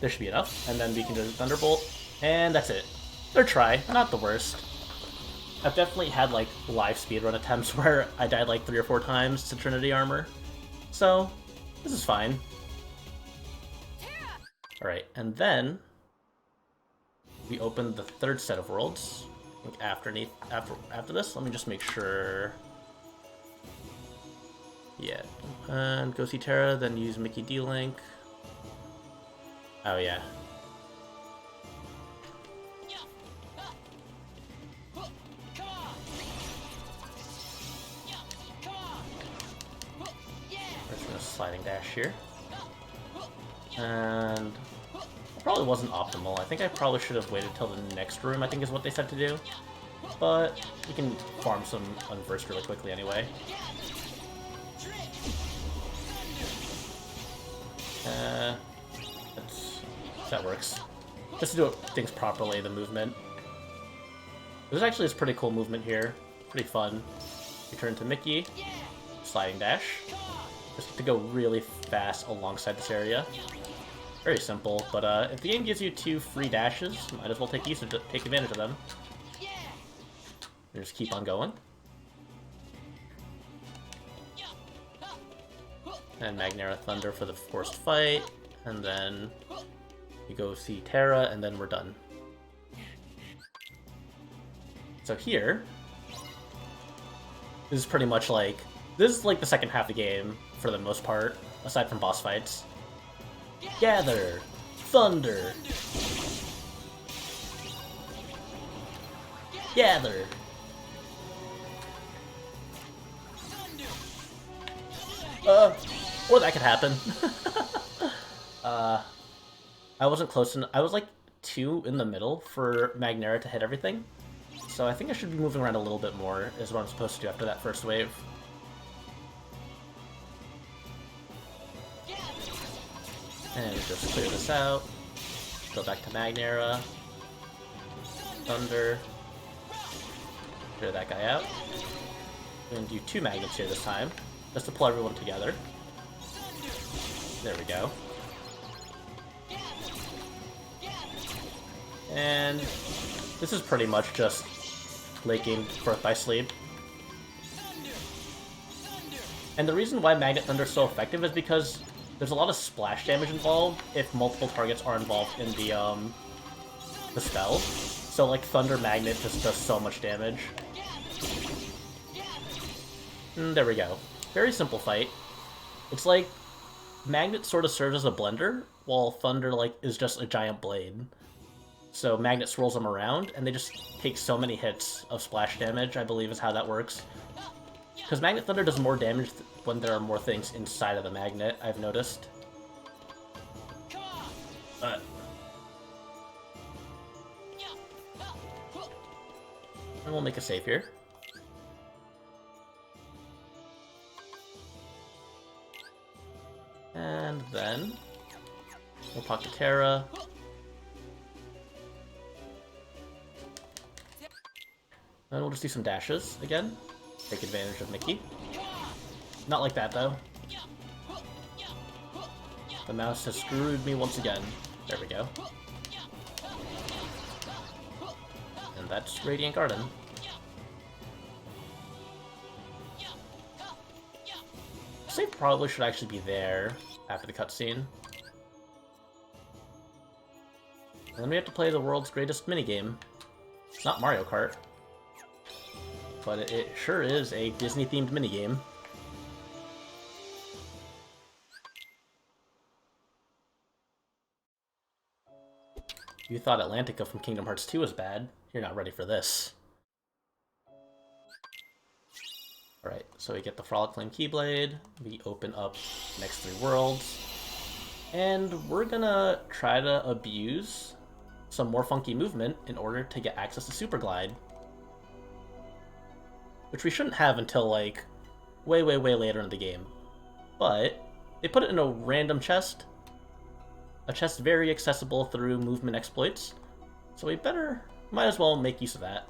There should be enough. And then we can do Thunderbolt. And that's it. Third try, not the worst. I've definitely had like live speedrun attempts where I died like 3 or 4 times to Trinity Armor. So, this is fine. Alright, and then we open the third set of worlds. Like after this, let me just make sure. Yeah, and go see Terra, then use Mickey D-Link. Oh yeah. We're just gonna sliding dash here. And probably wasn't optimal. I think I probably should have waited till the next room, I think is what they said to do. But we can farm some unversed really quickly anyway. That works. Just to do things properly, the movement. There's actually this pretty cool movement here. Pretty fun. You turn to Mickey, sliding dash. Just to go really fast alongside this area. Very simple, but if the game gives you 2 free dashes, might as well take advantage of them. And just keep on going. And Magnera Thunder for the forced fight, and then we go see Terra, and then we're done. So here, this is pretty much like, this is like the second half of the game, for the most part, aside from boss fights. Gather! Thunder! Gather! Or that could happen. I wasn't close enough. I was like 2 in the middle for Magnera to hit everything. So I think I should be moving around a little bit more, is what I'm supposed to do after that first wave. And just clear this out. Go back to Magnera. Thunder. Clear that guy out. We're gonna do 2 magnets here this time, just to pull everyone together. There we go. And this is pretty much just late game Birth by Sleep. And the reason why Magnet Thunder is so effective is because there's a lot of splash damage involved if multiple targets are involved in the spell. So like Thunder Magnet just does so much damage. And there we go. Very simple fight. It's like Magnet sort of serves as a blender, while Thunder like is just a giant blade. So Magnet swirls them around, and they just take so many hits of splash damage, I believe is how that works. Because Magnet Thunder does more damage when there are more things inside of the magnet, I've noticed. And we'll make a save here. And then we'll Pocket Terra. And we'll just do some dashes again. Take advantage of Mickey. Not like that, though. The mouse has screwed me once again. There we go. And that's Radiant Garden. Save probably should actually be there after the cutscene. And then we have to play the world's greatest minigame. It's not Mario Kart. But it sure is a Disney-themed minigame. You thought Atlantica from Kingdom Hearts 2 was bad. You're not ready for this. Alright, so we get the Frolic Flame Keyblade, we open up the next 3 worlds, and we're gonna try to abuse some more funky movement in order to get access to Super Glide. Which we shouldn't have until, like, way later in the game. But they put it in a random chest. A chest very accessible through movement exploits. So we might as well make use of that.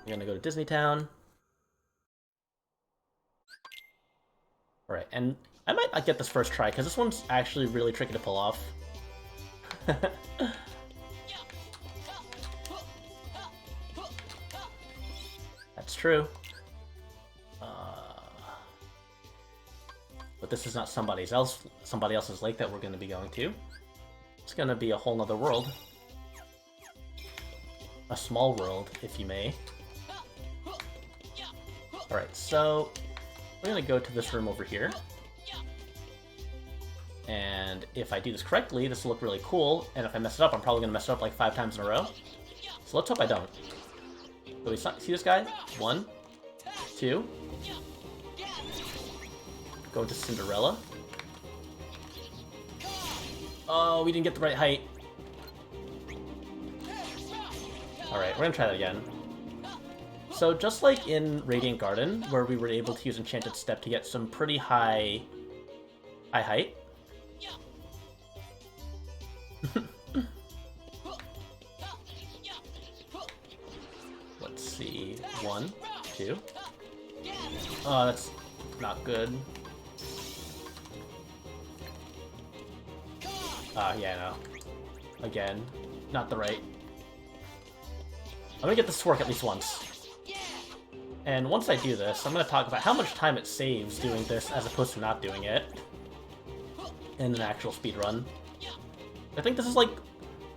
We're gonna go to Disney Town. Alright, and I might not get this first try, because this one's actually really tricky to pull off. That's true. But this is not somebody else's lake that we're going to be going to. It's going to be a whole nother world. A small world, if you may. Alright, so we're going to go to this room over here. And if I do this correctly, this will look really cool. And if I mess it up, I'm probably going to mess it up like 5 times in a row. So let's hope I don't. So we see this guy? 1, 2. Go into Cinderella. Oh, we didn't get the right height. Alright, we're gonna try that again. So just like in Radiant Garden, where we were able to use Enchanted Step to get some pretty high height. Let's see. 1, 2. Oh, that's not good. Yeah, no. Again, not the right. I'm gonna get this to work at least once. And once I do this, I'm gonna talk about how much time it saves doing this as opposed to not doing it in an actual speedrun. I think this is like,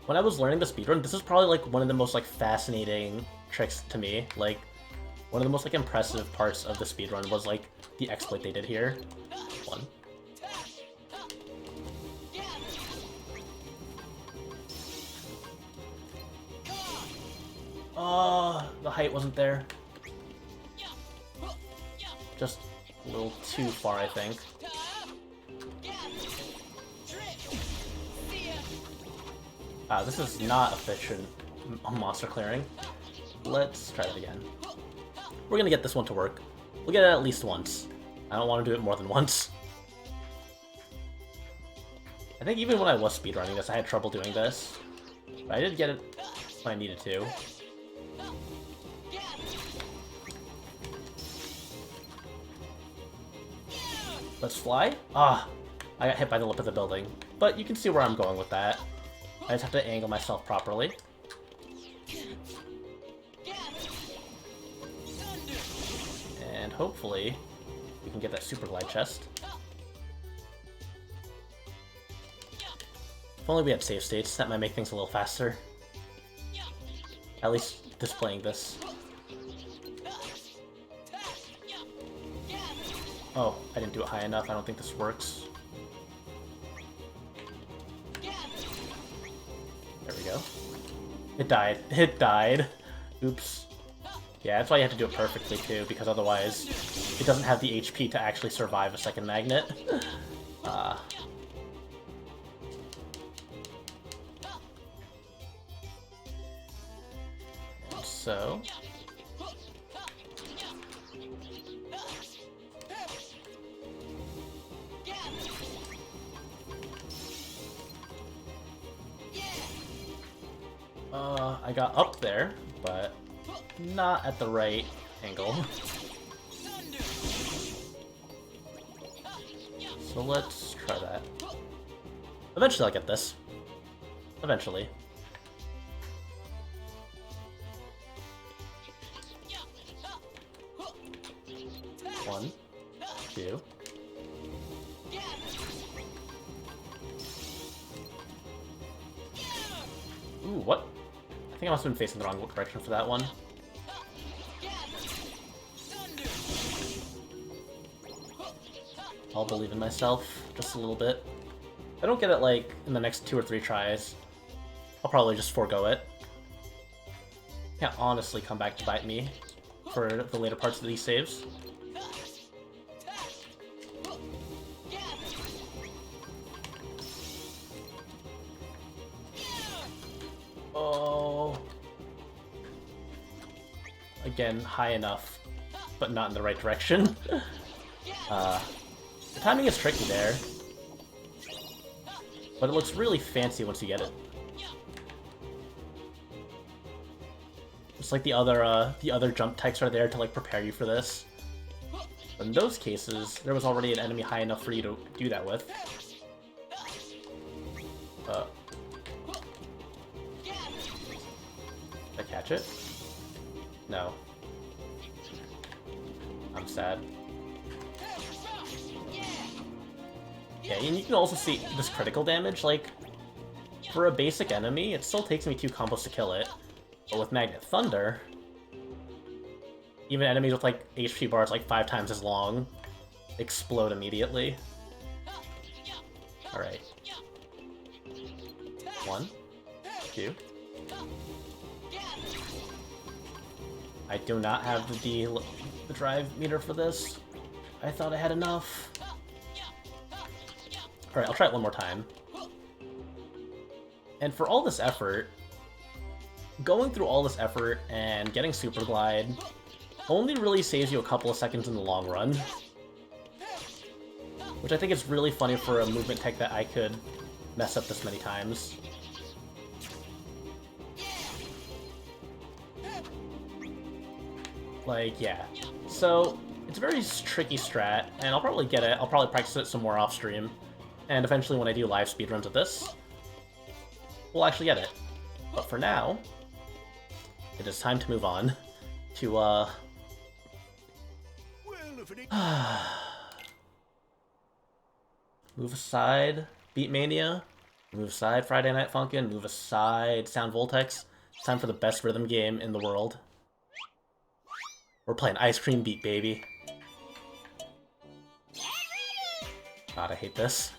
when I was learning the speedrun, this is probably like one of the most like fascinating tricks to me. Like, one of the most like impressive parts of the speedrun was like the exploit they did here. 1. Oh, the height wasn't there. Just a little too far, I think. This is not efficient monster clearing. Let's try it again. We're gonna get this one to work. We'll get it at least once. I don't want to do it more than once. I think even when I was speedrunning this, I had trouble doing this. But I did get it when I needed to. Let's fly. Ah, I got hit by the lip of the building. But you can see where I'm going with that. I just have to angle myself properly. And hopefully, we can get that super glide chest. If only we had save states, that might make things a little faster. At least displaying this. Oh, I didn't do it high enough. I don't think this works. There we go. It died. It died. Oops. Yeah, that's why you have to do it perfectly too, because otherwise it doesn't have the HP to actually survive a second magnet. So... I got up there, but not at the right angle. So let's try that. Eventually I'll get this. Eventually. One, two. Ooh, what? I think I must have been facing the wrong direction for that one. I'll believe in myself just a little bit. If I don't get it, like, in the next 2 or 3 tries, I'll probably just forego it. Can't honestly come back to bite me for the later parts of these saves. Oh. Again, high enough, but not in the right direction. The timing is tricky there, but it looks really fancy once you get it. Just like the other jump techs are there to like prepare you for this. But in those cases, there was already an enemy high enough for you to do that with. Did I catch it? No. I'm sad. Yeah, and you can also see this critical damage, like, for a basic enemy, it still takes me 2 combos to kill it, but with Magnet Thunder, even enemies with, like, HP bars like 5 times as long explode immediately. Alright. 1, 2. I do not have the drive meter for this. I thought I had enough. Alright, I'll try it one more time. And for all this effort, going through all this effort and getting Super Glide only really saves you a couple of seconds in the long run. Which I think is really funny for a movement tech that I could mess up this many times. Like, yeah. So, it's a very tricky strat, and I'll probably get it. I'll probably practice it some more off-stream. And eventually when I do live speedruns of this, we'll actually get it. But for now, it is time to move on to, move aside Beat Mania, move aside Friday Night Funkin', move aside Sound Voltex. It's time for the best rhythm game in the world. We're playing Ice Cream Beat, baby. God, I hate this.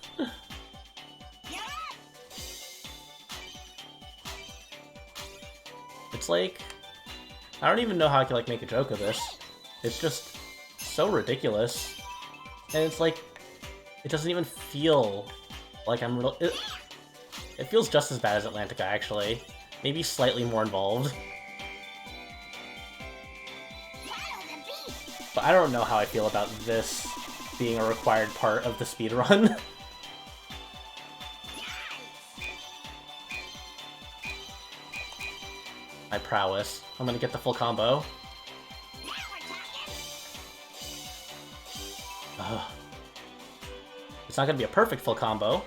It's like, I don't even know how I can like make a joke of this. It's just so ridiculous. And it's like, it doesn't even feel like I'm real. It feels just as bad as Atlantica, actually. Maybe slightly more involved. But I don't know how I feel about this being a required part of the speedrun. My prowess. I'm gonna get the full combo. Ugh. It's not going to be a perfect full combo,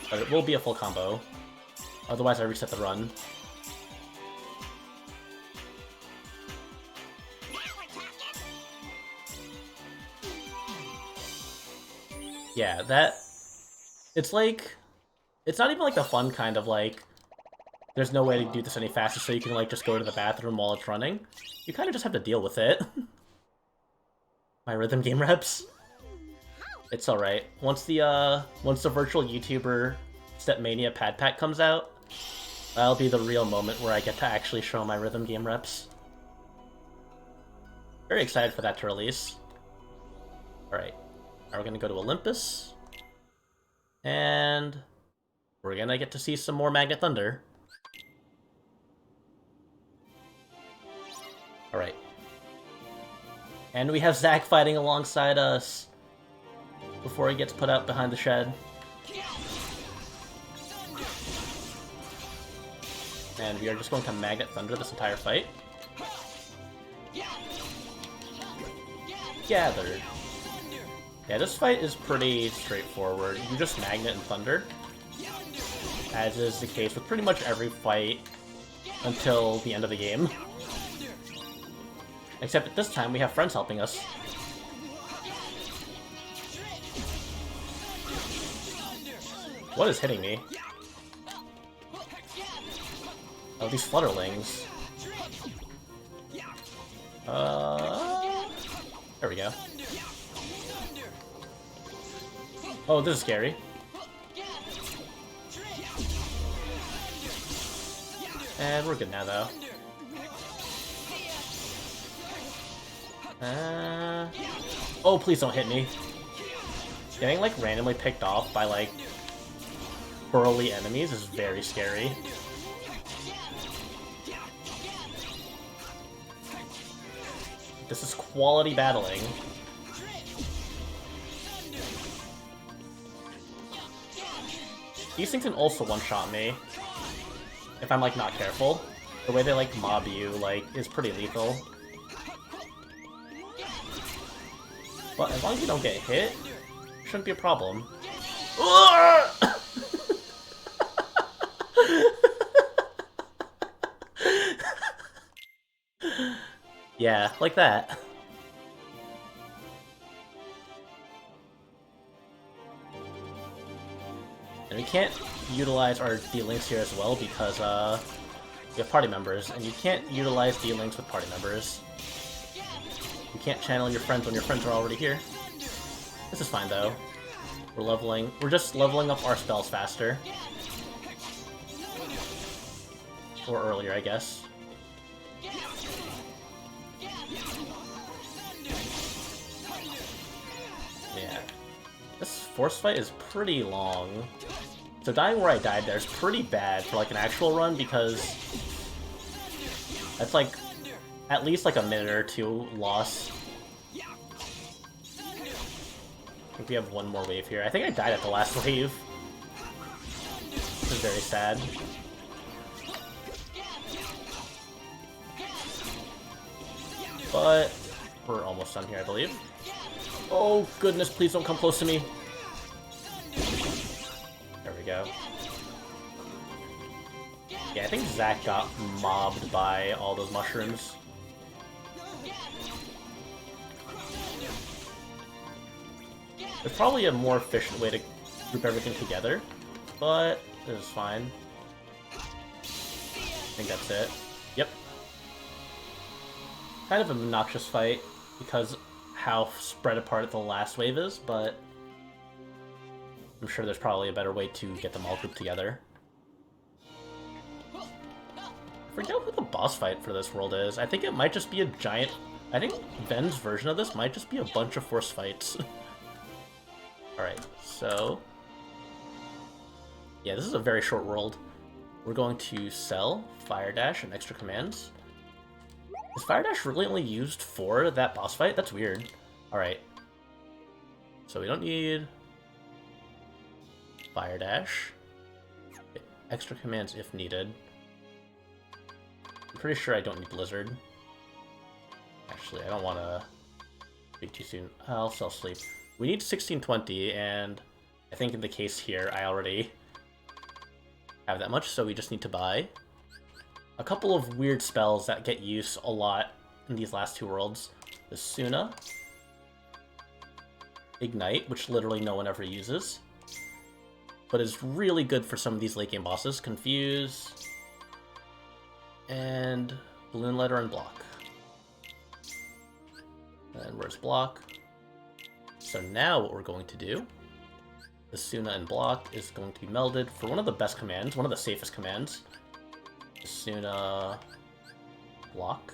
but it will be a full combo. Otherwise, I reset the run. Yeah, that... It's like... It's not even like the fun kind of like... There's no way to do this any faster, so you can like just go to the bathroom while it's running. You kind of just have to deal with it. My rhythm game reps. It's alright. Once the virtual YouTuber Stepmania Pad Pack comes out, that'll be the real moment where I get to actually show my rhythm game reps. Very excited for that to release. Alright. Now we're gonna go to Olympus. And we're gonna get to see some more Magnet Thunder. Alright. And we have Zack fighting alongside us before he gets put out behind the shed. And we are just going to Magnet Thunder this entire fight. Gathered. Yeah, this fight is pretty straightforward. You just Magnet and Thunder, as is the case with pretty much every fight until the end of the game. Except at this time, we have friends helping us. What is hitting me? Oh, these flutterlings. There we go. Oh, this is scary. And we're good now, though. Oh, please don't hit me. Getting, like, randomly picked off by, like, burly enemies is very scary. This is quality battling. These things can also one-shot me if I'm, like, not careful. The way they, like, mob you, like, is pretty lethal. But as long as you don't get hit, shouldn't be a problem. Yeah, like that. And we can't utilize our D-Links here as well because we have party members, and you can't utilize D-Links with party members. You can't channel your friends when your friends are already here. This is fine though. We're just leveling up our spells faster. Or earlier, I guess. Yeah. This force fight is pretty long. So dying where I died there is pretty bad for like an actual run because that's like at least like a minute or two loss. I think we have one more wave here. I think I died at the last wave. This is very sad. But we're almost done here, I believe. Oh goodness, please don't come close to me. There we go. Yeah, I think Zack got mobbed by all those mushrooms. There's probably a more efficient way to group everything together, but this is fine. I think that's it. Yep. Kind of an obnoxious fight because how spread apart the last wave is, but I'm sure there's probably a better way to get them all grouped together. I forget who the boss fight for this world is. I think it might just be a giant... I think Ven's version of this might just be a bunch of force fights. Alright, so... yeah, this is a very short world. We're going to sell Fire Dash and extra commands. Is Fire Dash really only used for that boss fight? That's weird. Alright. So we don't need Fire Dash. Extra commands if needed. I'm pretty sure I don't need Blizzard. Actually, I don't want to be too soon. I'll sell Sleep. We need 1620, and I think in the case here, I already have that much, so we just need to buy a couple of weird spells that get used a lot in these last two worlds. The Suna, Ignite, which literally no one ever uses, but is really good for some of these late game bosses. Confuse, and Balloon Letter and Block. And where's Block? So now what we're going to do, the Suna and Block is going to be melded for one of the best commands, one of the safest commands. The Suna, Block.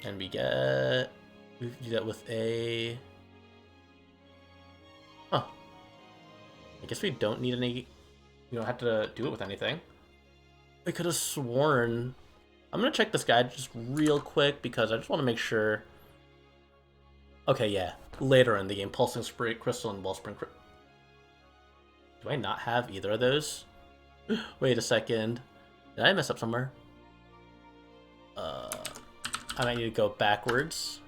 And we do that with a... Huh. I guess we don't need any... We don't have to do it with anything. I could have sworn... I'm gonna check this guide just real quick because I just want to make sure... Okay, yeah. Later in the game, Pulsing Spring Crystal and Wellspring Crystal. Do I not have either of those? Wait a second. Did I mess up somewhere? I might need to go backwards.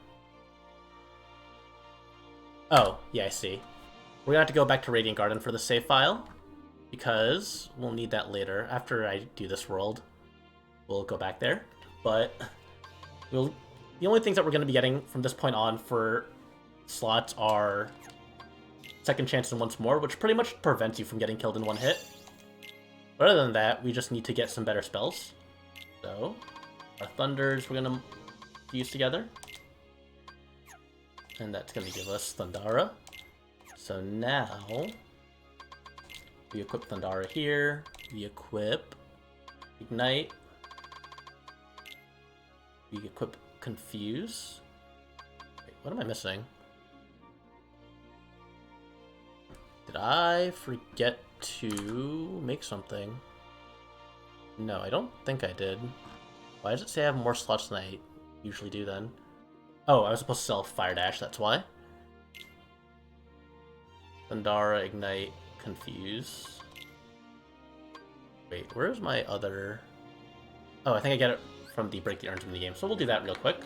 Oh, yeah, I see. We're gonna have to go back to Radiant Garden for the save file, because we'll need that later. After I do this world, we'll go back there. But the only things that we're gonna be getting from this point on for slots are second chance and once more, which pretty much prevents you from getting killed in one hit. But other than that, we just need to get some better spells. So, our Thunders we're gonna use together. And that's gonna give us Thundara. So now, we equip Thundara here, we equip Ignite, we equip Confuse. Wait, what am I missing? Did I forget to make something? No, I don't think I did. Why does it say I have more slots than I usually do then? Oh, I was supposed to sell Fire Dash, that's why. Thundara, Ignite, Confuse. Wait, where's my other... Oh, I think I get it from the Break the Urns minigame, so we'll do that real quick.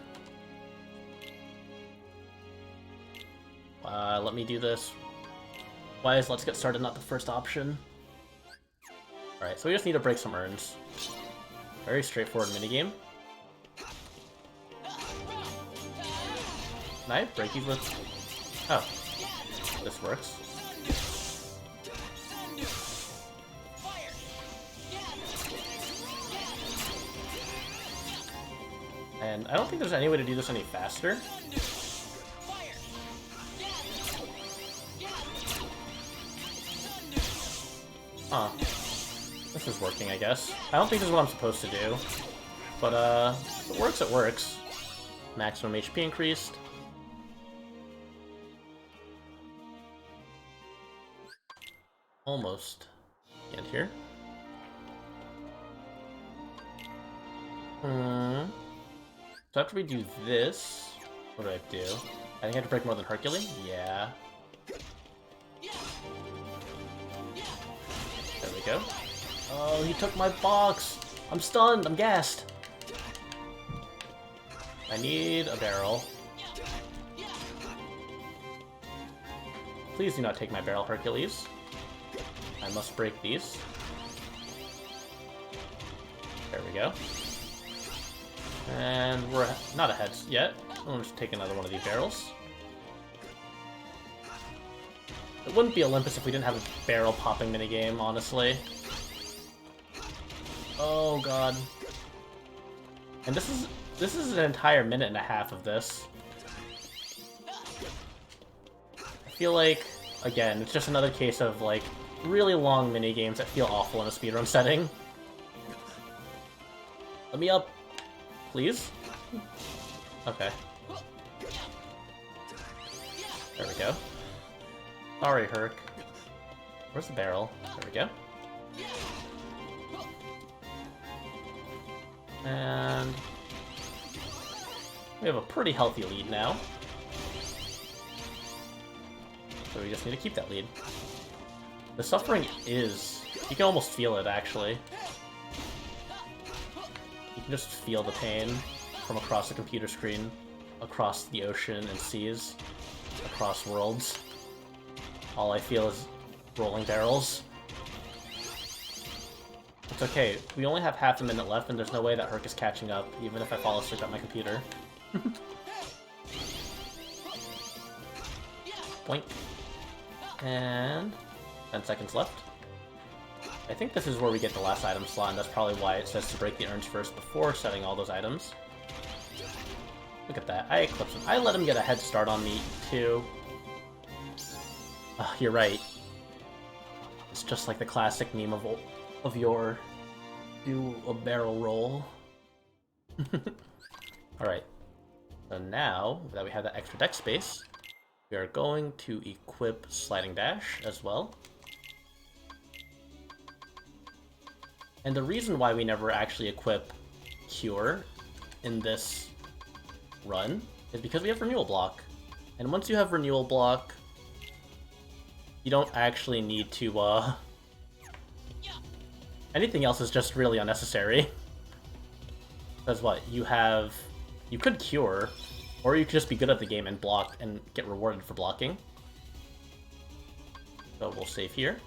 Let me do this. Why is Let's Get Started not the first option? Alright, so we just need to break some urns. Very straightforward minigame. Can I break these with... Oh. This works. And I don't think there's any way to do this any faster. Huh. This is working, I guess. I don't think this is what I'm supposed to do. But, if it works, it works. Maximum HP increased. Almost. The end here. So after we do this, what do I do? I think I have to break more than Hercules? Yeah. There we go. Oh, he took my box! I'm stunned! I'm gassed! I need a barrel. Please do not take my barrel, Hercules. I must break these. There we go. And we're not ahead yet. I'll just take another one of these barrels. It wouldn't be Olympus if we didn't have a barrel popping minigame, honestly. Oh god. And this is an entire minute and a half of this. I feel like, again, it's just another case of, like, really long minigames that feel awful in a speedrun setting. Let me up, please. Okay. There we go. Sorry, Herc. Where's the barrel? There we go. And we have a pretty healthy lead now. So we just need to keep that lead. The suffering is... You can almost feel it, actually. You can just feel the pain from across the computer screen, across the ocean and seas, across worlds. All I feel is rolling barrels. It's okay, we only have half a minute left and there's no way that Herc is catching up, even if I fall asleep at my computer. Boink. And 10 seconds left. I think this is where we get the last item slot, and that's probably why it says to break the urns first before setting all those items. Look at that, I eclipsed him. I let him get a head start on me, too. You're right. It's just like the classic meme of your do a barrel roll. Alright. So now that we have that extra deck space, we are going to equip Sliding Dash as well. And the reason why we never actually equip Cure in this run is because we have Renewal Block. And once you have Renewal Block, you don't actually need to, anything else is just really unnecessary. Because what, you could Cure, or you could just be good at the game and block and get rewarded for blocking. So we'll save here.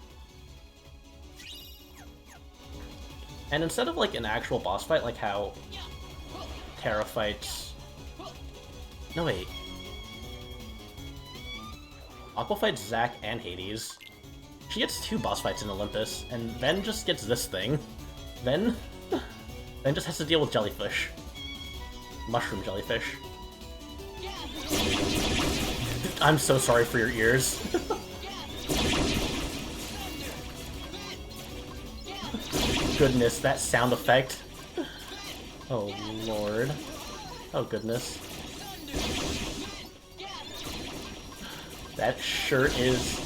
And instead of like an actual boss fight, like how Terra fights... No, wait. Aqua fights Zack and Hades. She gets 2 boss fights in Olympus, and then just gets this thing. Then just has to deal with jellyfish. Mushroom jellyfish. I'm so sorry for your ears. Goodness, that sound effect. Oh lord. Oh goodness. That sure is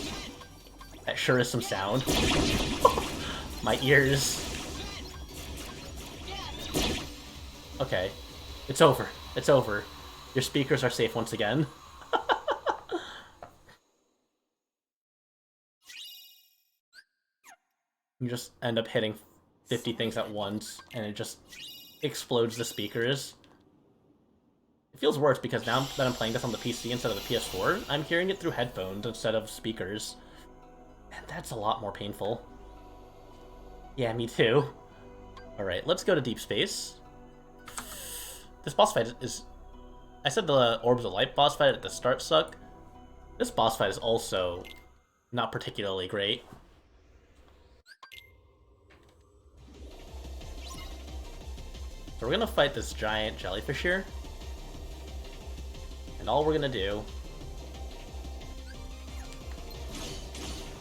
some sound. My ears. Okay. It's over. It's over. Your speakers are safe once again. You just end up hitting 50 things at once, and it just explodes the speakers. It feels worse because now that I'm playing this on the PC instead of the PS4, I'm hearing it through headphones instead of speakers. And that's a lot more painful. Yeah, me too. Alright, let's go to Deep Space. This boss fight is... I said the Orbs of Light boss fight at the start suck. This boss fight is also not particularly great. So we're gonna fight this giant jellyfish here. And all we're gonna do...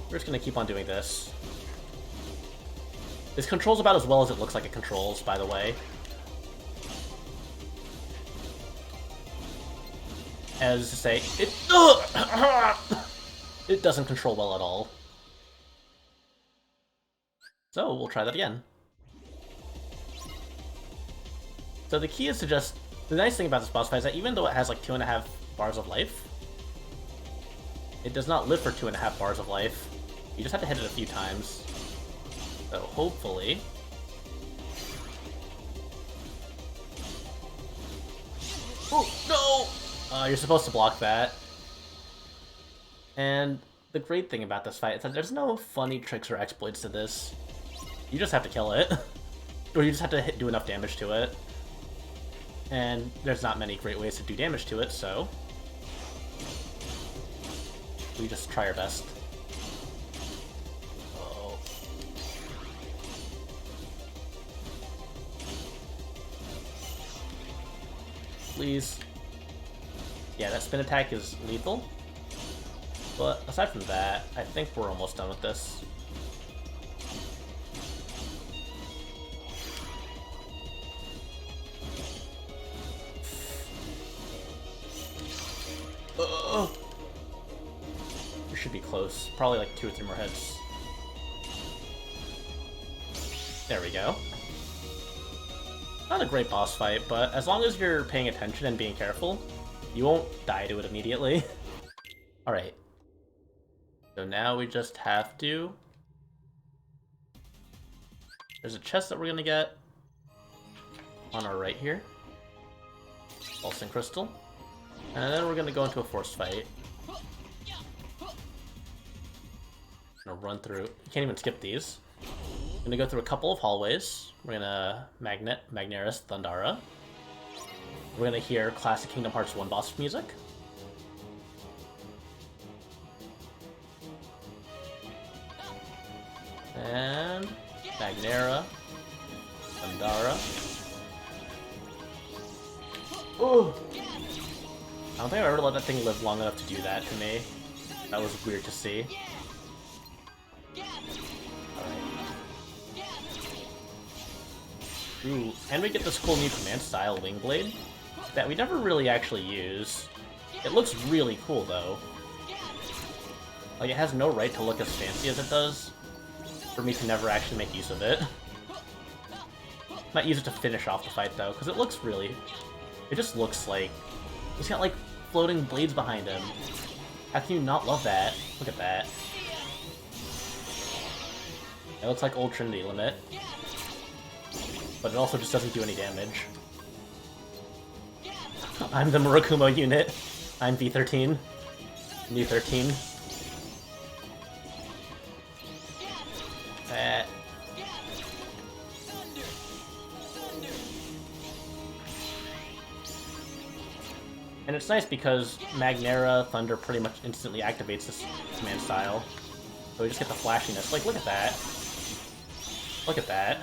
We're just gonna keep on doing this. This controls about as well as it looks like it controls, by the way. As to say, it doesn't control well at all. So we'll try that again. So the key is to just... The nice thing about this boss fight is that even though it has like 2.5 bars of life, it does not live for 2.5 bars of life. You just have to hit it a few times. So hopefully... Oh, no! You're supposed to block that. And the great thing about this fight is that there's no funny tricks or exploits to this. You just have to kill it. Or you just have to do enough damage to it. And there's not many great ways to do damage to it, so... we just try our best. Oh. Please. Yeah, that spin attack is lethal. But aside from that, I think we're almost done with this. We should be close. Probably like 2 or 3 more hits. There we go. Not a great boss fight, but as long as you're paying attention and being careful, you won't die to it immediately. Alright. So now we just have to... There's a chest that we're gonna get on our right here. Pulsing Crystal. And then we're gonna go into a force fight. Gonna run through. You can't even skip these. Gonna go through a couple of hallways. We're gonna Magneris Thundara. We're gonna hear classic Kingdom Hearts 1 boss music. And Magnera, Thundara. Ooh! I don't think I've ever let that thing live long enough to do that to me. That was weird to see. Ooh, and we get this cool new command style, Wing Blade, that we never really actually use. It looks really cool, though. Like, it has no right to look as fancy as it does, for me to never actually make use of it. Might use it to finish off the fight, though, because it looks really... It just looks like... He's got, like, floating blades behind him. How can you not love that? Look at that. It looks like Old Trinity Limit. But it also just doesn't do any damage. I'm the Murakumo unit. I'm V13. New 13. And it's nice because Magnera Thunder pretty much instantly activates this command style. So we just get the flashiness. Like, look at that. Look at that.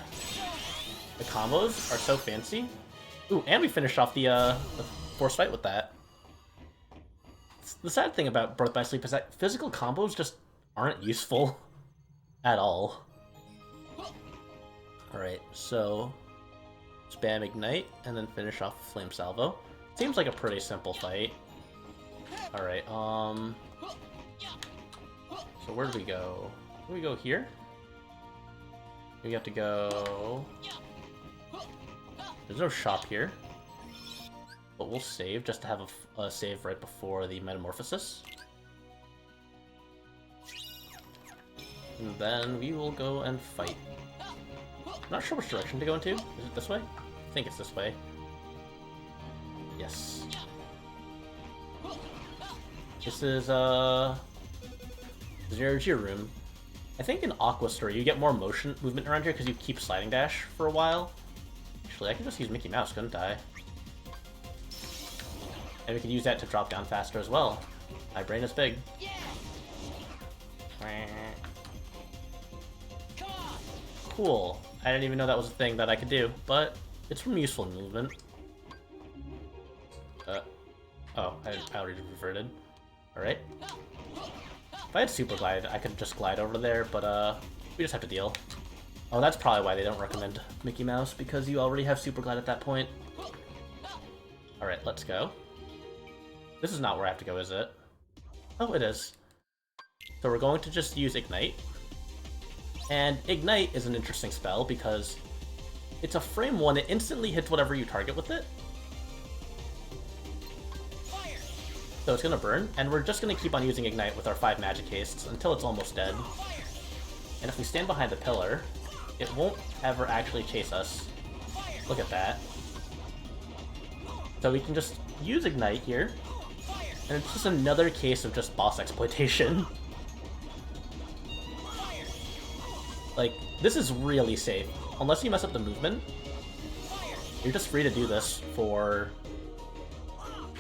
The combos are so fancy. Ooh, and we finished off the force fight with that. The sad thing about Birth by Sleep is that physical combos just aren't useful at all. Alright, so spam Ignite and then finish off Flame Salvo. Seems like a pretty simple fight. Alright, so where do we go? Do we go here? We have to go... There's no shop here. But we'll save just to have a save right before the Metamorphosis. And then we will go and fight. I'm not sure which direction to go into. Is it this way? I think it's this way. Yes. This is, Zero G room. I think in Aqua Story you get more movement around here because you keep sliding dash for a while. Actually, I can just use Mickey Mouse, couldn't I? And we can use that to drop down faster as well. My brain is big. Cool. I didn't even know that was a thing that I could do, but it's from useful movement. Oh, I already reverted. Alright. If I had Super Glide, I could just glide over there, but we just have to deal. Oh, that's probably why they don't recommend Mickey Mouse, because you already have Super Glide at that point. Alright, let's go. This is not where I have to go, is it? Oh, it is. So we're going to just use Ignite. And Ignite is an interesting spell because it's a frame 1, it instantly hits whatever you target with it. So it's gonna burn, and we're just gonna keep on using Ignite with our 5 magic hastes until it's almost dead. And if we stand behind the pillar, it won't ever actually chase us. Look at that. So we can just use Ignite here, and it's just another case of just boss exploitation. Like, this is really safe. Unless you mess up the movement, you're just free to do this for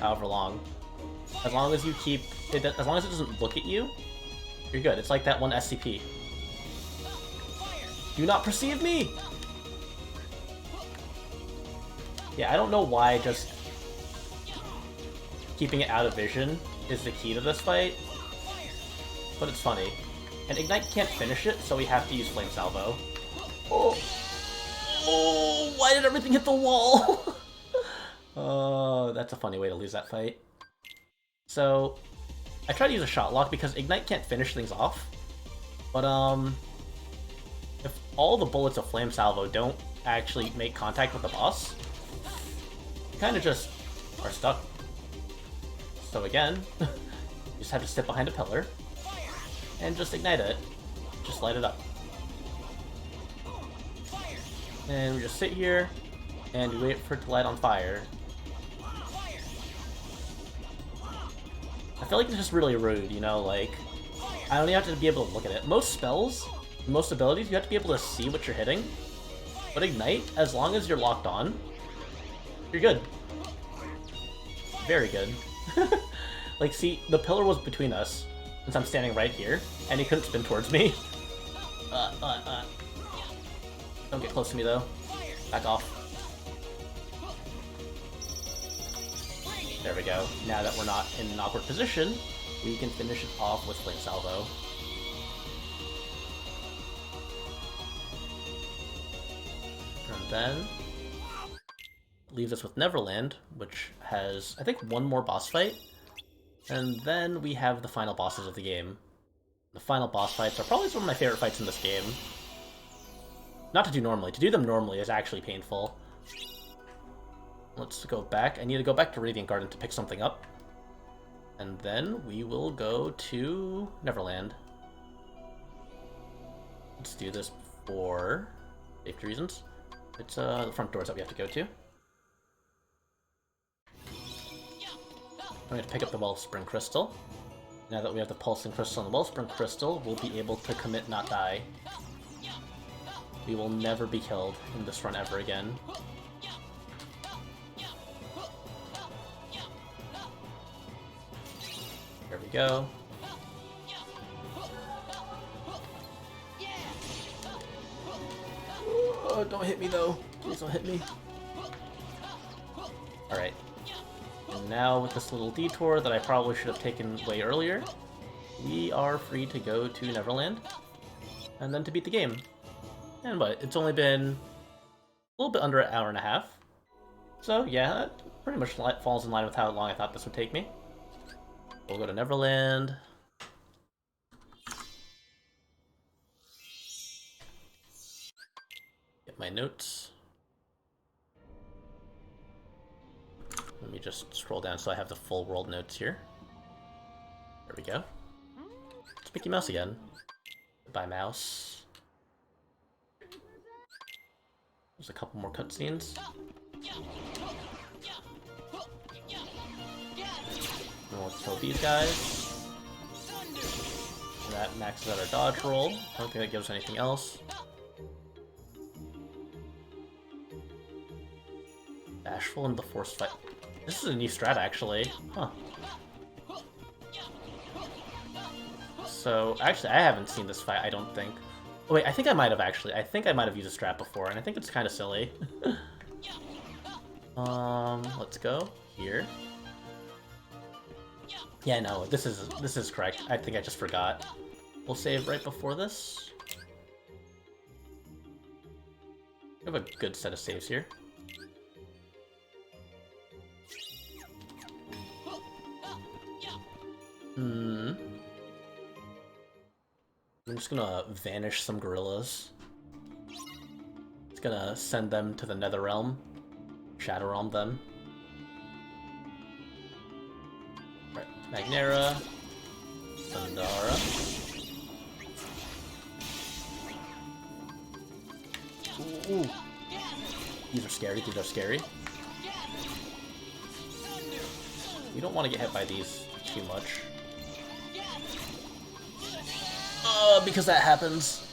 however long. As long as you keep it, as long as it doesn't look at you, you're good. It's like that one SCP. Do not perceive me! Yeah, I don't know why just keeping it out of vision is the key to this fight, but it's funny. And Ignite can't finish it, so we have to use Flame Salvo. Oh! Oh! Why did everything hit the wall? Oh, that's a funny way to lose that fight. So, I tried to use a shot lock because Ignite can't finish things off. But, if all the bullets of Flame Salvo don't actually make contact with the boss, you kind of just are stuck. So again, you just have to sit behind a pillar and just ignite it. Just light it up. And we just sit here and we wait for it to light on fire. I feel like it's just really rude, you know, like, I don't even have to be able to look at it. Most spells, most abilities, you have to be able to see what you're hitting. But Ignite, as long as you're locked on, you're good. Very good. Like, see, the pillar was between us, since I'm standing right here, and he couldn't spin towards me. Don't get close to me, though. Back off. There we go. Now that we're not in an awkward position, we can finish it off with Flame Salvo. And then leaves us with Neverland, which has, I think, one more boss fight. And then we have the final bosses of the game. The final boss fights are probably some of my favorite fights in this game. Not to do normally. To do them normally is actually painful. Let's go back. I need to go back to Radiant Garden to pick something up. And then we will go to Neverland. Let's do this for safety reasons. It's the front doors that we have to go to. I'm going to pick up the Wellspring Crystal. Now that we have the Pulsing Crystal and the Wellspring Crystal, we'll be able to commit, not die. We will never be killed in this run ever again. There we go. Oh, don't hit me though. Please don't hit me. Alright. And now with this little detour that I probably should have taken way earlier, we are free to go to Neverland and then to beat the game. And what? It's only been a little bit under an hour and a half. So yeah, that pretty much falls in line with how long I thought this would take me. We'll go to Neverland. Get my notes. Let me just scroll down so I have the full world notes here. There we go. It's Mickey Mouse again. Goodbye, mouse. There's a couple more cutscenes. Let's kill these guys. That maxes out our dodge roll. I don't think that gives us anything else. Bashful and the Force Fight. This is a new strat, actually. Huh. So, actually, I haven't seen this fight, I don't think. Oh, wait, I think I might have, actually. I think I might have used a strat before, and I think it's kind of silly. Let's go. Here. Yeah, no, this is correct. I think I just forgot. We'll save right before this. We have a good set of saves here. I'm just gonna vanish some gorillas. It's gonna send them to the Nether Realm. Shadow Realm them. Right, Magnera. Sundara. Ooh. These are scary, these are scary. You don't want to get hit by these too much. Because that happens.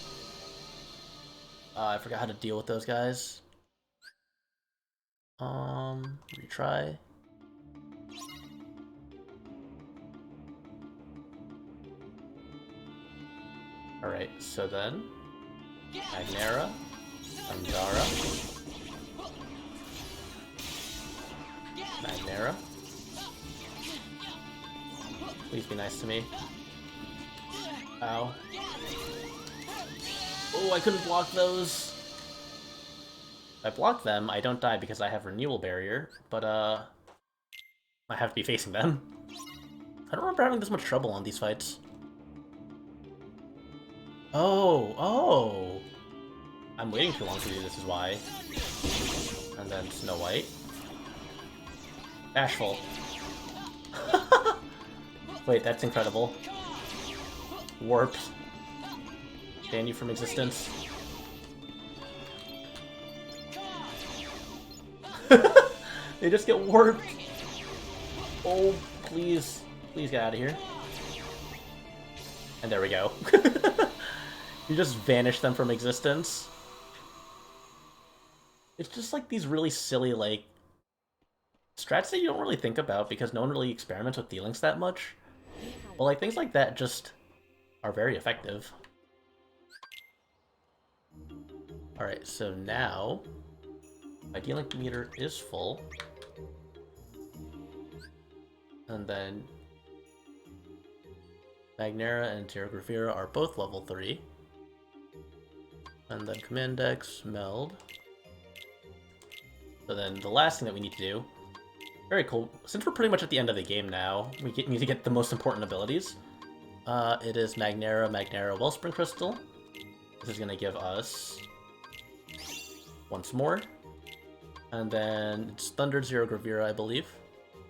I forgot how to deal with those guys. Retry. Alright, so then Magnera, Andara, Magnera. Please be nice to me. Ow. Oh, I couldn't block those. If I block them, I don't die because I have Renewal Barrier, but I have to be facing them. I don't remember having this much trouble on these fights. Oh. I'm waiting too long to do this is why. And then Snow White. Bashful. Wait, that's incredible. Warp. Ban you from existence. They just get warped. Oh, please. Please get out of here. And there we go. You just vanish them from existence. It's just like these really silly, like, strats that you don't really think about because no one really experiments with D-Links that much. But like things like that just are very effective. Alright, so now my D-Link meter is full. And then Magnera and Terra Gravira are both level 3. And then Commandex, Meld. So then the last thing that we need to do, very cool, since we're pretty much at the end of the game now, we need to get the most important abilities. It is Magnera, Wellspring Crystal. This is going to give us once more. And then it's Thundered Zero Gravira, I believe.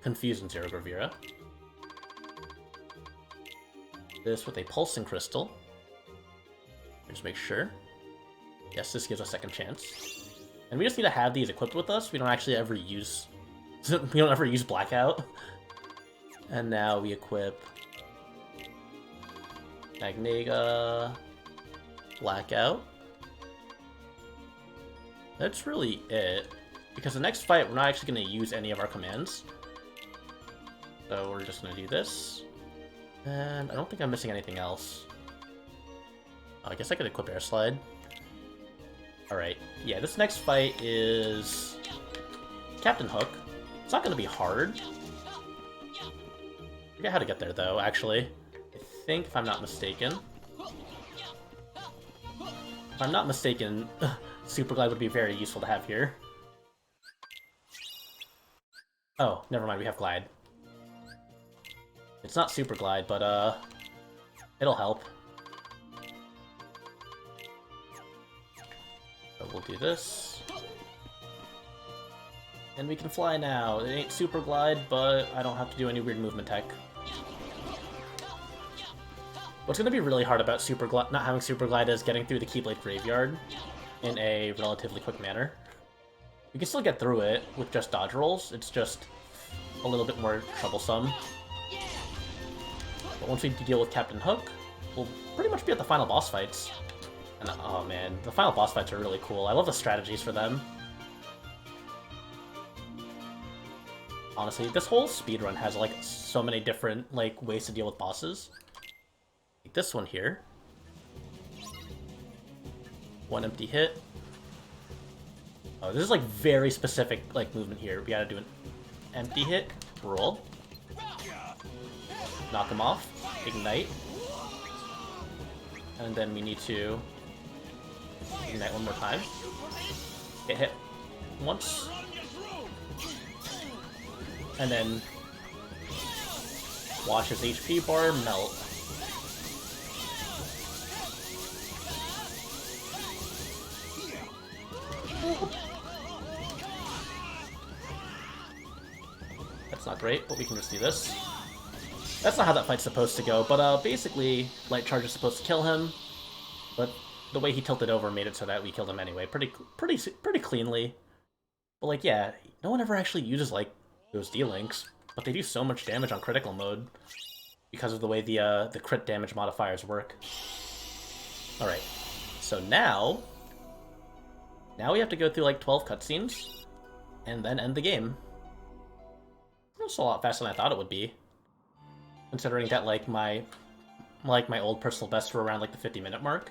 Confusion Zero Gravira. This with a Pulsing Crystal. Just make sure. Yes, this gives us second chance. And we just need to have these equipped with us. We don't actually ever use... we don't ever use Blackout. And now we equip... Magnega... Blackout. That's really it. Because the next fight, we're not actually going to use any of our commands. So we're just going to do this. And I don't think I'm missing anything else. Oh, I guess I could equip Air Slide. Alright, yeah, this next fight is Captain Hook. It's not going to be hard. I forget how to get there, though, actually. I think, if I'm not mistaken... If I'm not mistaken, Super Glide would be very useful to have here. Oh, never mind, we have Glide. It's not Super Glide, but, it'll help. So we'll do this. And we can fly now. It ain't Super Glide, but I don't have to do any weird movement tech. What's going to be really hard about not having Super Glide is getting through the Keyblade Graveyard in a relatively quick manner. We can still get through it with just dodge rolls, it's just a little bit more troublesome. But once we deal with Captain Hook, we'll pretty much be at the final boss fights. And oh man, the final boss fights are really cool. I love the strategies for them. Honestly, this whole speedrun has like so many different like ways to deal with bosses. Like this one here. One empty hit. Oh, this is like very specific like movement here. We gotta do an empty hit, roll, knock him off, ignite, and then we need to ignite one more time. Get hit once, and then watch his HP bar melt. That's not great, but we can just do this. That's not how that fight's supposed to go, but basically, Light Charge is supposed to kill him, but the way he tilted over made it so that we killed him anyway, pretty cleanly. But like, yeah, no one ever actually uses like those D-Links, but they do so much damage on critical mode because of the way the crit damage modifiers work. All right, so now we have to go through like 12 cutscenes and then end the game. It's a lot faster than I thought it would be, considering that like my old personal bests were around like the 50-minute mark.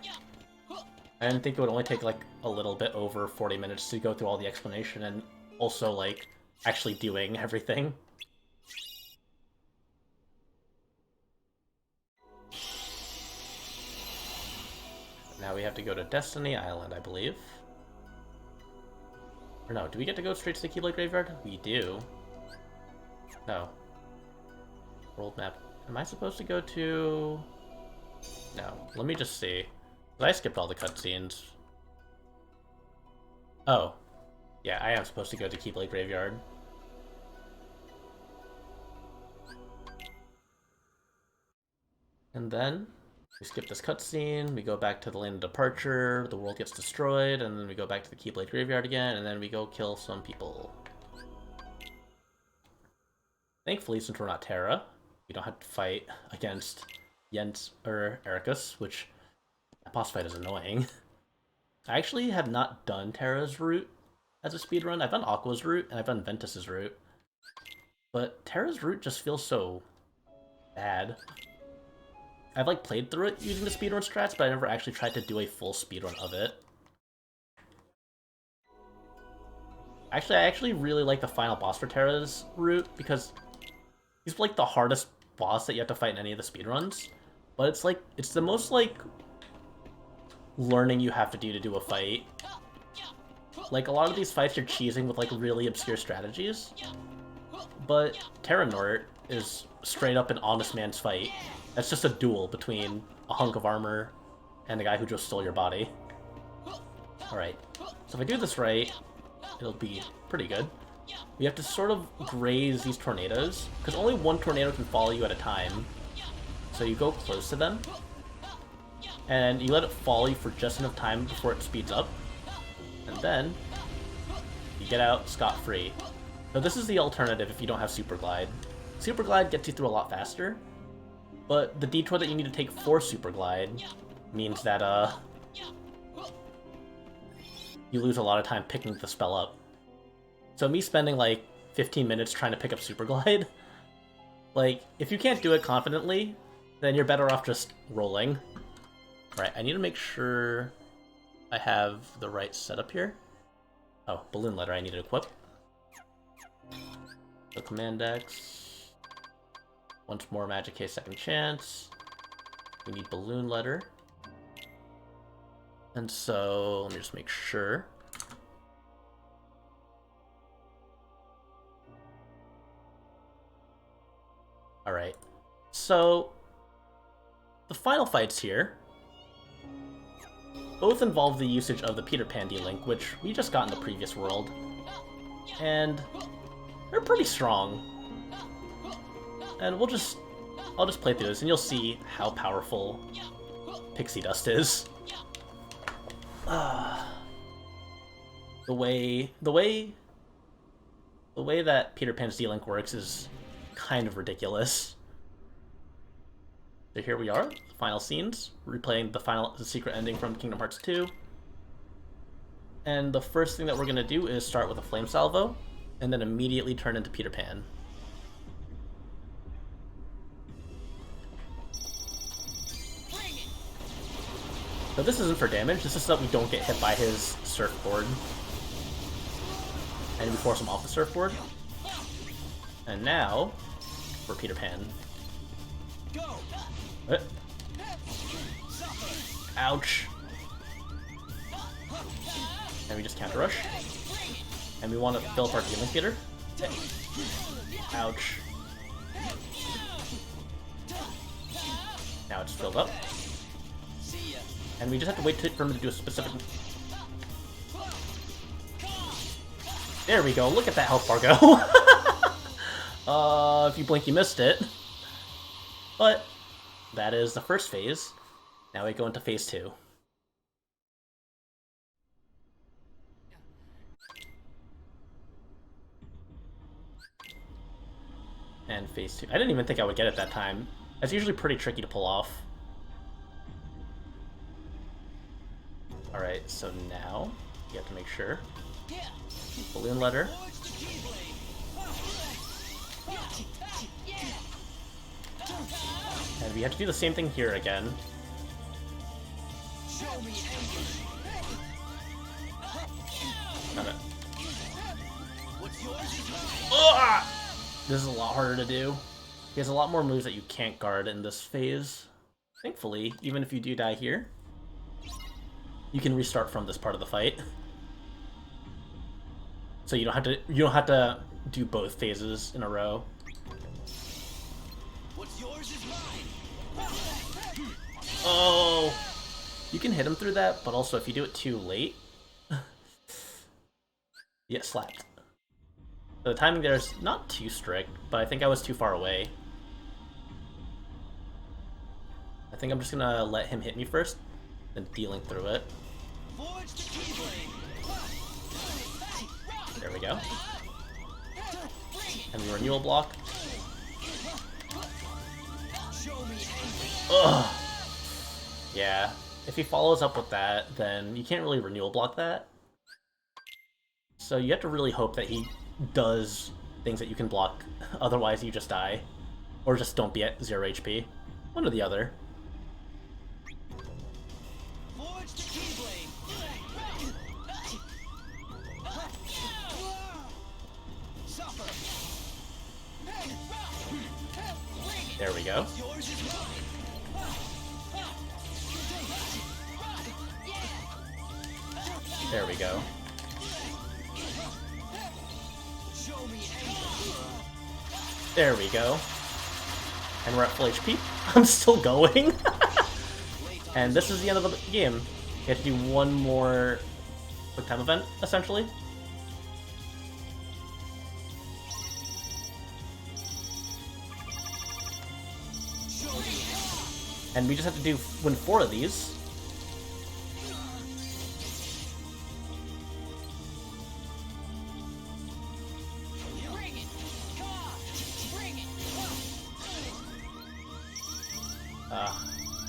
I didn't think it would only take like a little bit over 40 minutes to go through all the explanation and also like actually doing everything. Now we have to go to Destiny Island, I believe. Or no, do we get to go straight to the Keyblade Graveyard? We do. No. World map. Am I supposed to go to... No. Let me just see. I skipped all the cutscenes. Oh. Yeah, I am supposed to go to Keyblade Graveyard. And then we skip this cutscene, we go back to the Land of Departure, the world gets destroyed, and then we go back to the Keyblade Graveyard again, and then we go kill some people. Thankfully, since we're not Terra, we don't have to fight against Jens or Ericus, which that boss fight is annoying. I actually have not done Terra's route as a speedrun. I've done Aqua's route and I've done Ventus's route. But Terra's route just feels so bad. I've like played through it using the speedrun strats, but I never actually tried to do a full speedrun of it. Actually, I actually really like the final boss for Terra's route because he's like the hardest boss that you have to fight in any of the speedruns. But it's like, it's the most like learning you have to do a fight. Like a lot of these fights you're cheesing with like really obscure strategies. But Terra Nort is straight up an honest man's fight. That's just a duel between a hunk of armor and the guy who just stole your body. Alright, so if I do this right, it'll be pretty good. We have to sort of graze these tornadoes, because only one tornado can follow you at a time. So you go close to them, and you let it follow you for just enough time before it speeds up, and then you get out scot-free. So this is the alternative if you don't have Super Glide. Super Glide gets you through a lot faster, but the detour that you need to take for Super Glide means that you lose a lot of time picking the spell up. So me spending like 15 minutes trying to pick up Super Glide, like, if you can't do it confidently, then you're better off just rolling. Right, I need to make sure I have the right setup here. Oh, Balloon Letter I need to equip. So Command X. Once more Magic Case Second Chance. We need Balloon Letter. And so, let me just make sure. Alright, so the final fights here both involve the usage of the Peter Pan D-Link, which we just got in the previous world, and they're pretty strong. And I'll just play through this and you'll see how powerful Pixie Dust is. The way that Peter Pan's D-Link works is kind of ridiculous. So here we are, the final scenes, replaying the secret ending from Kingdom Hearts 2. And the first thing that we're gonna do is start with a Flame Salvo, and then immediately turn into Peter Pan. So this isn't for damage, this is so that we don't get hit by his surfboard. And we force him off the surfboard. And now, for Peter Pan. Ouch. And we just counter rush. And we want to fill up our D-Link Theater. Ouch. Now it's filled up. And we just have to wait for him to do a specific... There we go, look at that health bar go! If you blink you missed it. But that is the first phase. Now we go into phase 2. And phase 2. I didn't even think I would get it that time. That's usually pretty tricky to pull off. Alright, so now you have to make sure. Balloon Letter. And we have to do the same thing here again. Got it. Ugh! This is a lot harder to do. He has a lot more moves that you can't guard in this phase. Thankfully, even if you do die here, you can restart from this part of the fight. So you don't have to do both phases in a row. What's yours is mine. Oh, you can hit him through that, but also if you do it too late, you get slapped. So the timing there is not too strict, but I think I was too far away. I think I'm just gonna let him hit me first, then D-Link through it. There we go. And the renewal block. Ugh. Yeah, if he follows up with that, then you can't really renewal block that. So you have to really hope that he does things that you can block, otherwise you just die. Or just don't be at 0 HP. One or the other. There we go. There we go. There we go. And we're at full HP. I'm still going. And this is the end of the game. You have to do one more quick time event, essentially. And we just have to win 4 of these.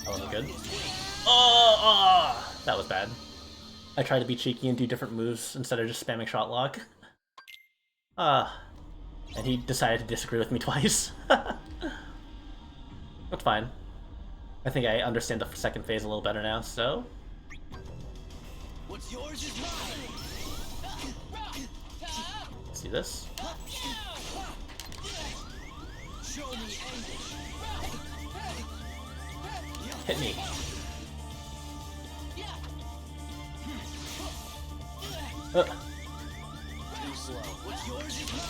That wasn't good. Oh, that was bad. I tried to be cheeky and do different moves instead of just spamming shot lock. And he decided to disagree with me twice. That's fine. I think I understand the second phase a little better now, so... What's yours is mine. Let's see this. Hit me.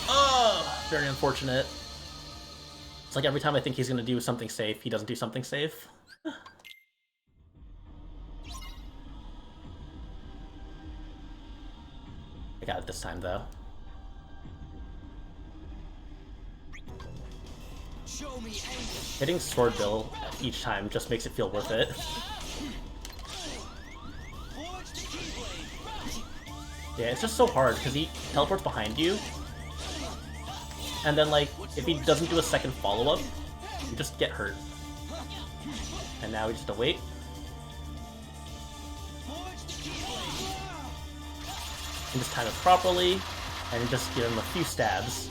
Oh, very unfortunate. It's like every time I think he's gonna do something safe, he doesn't do something safe. I got it this time, though. Hitting Sword Bill each time just makes it feel worth it. Yeah, it's just so hard, because he teleports behind you, and then, like, if he doesn't do a second follow-up, you just get hurt. And now we just have to wait. And just time it properly, and just give him a few stabs.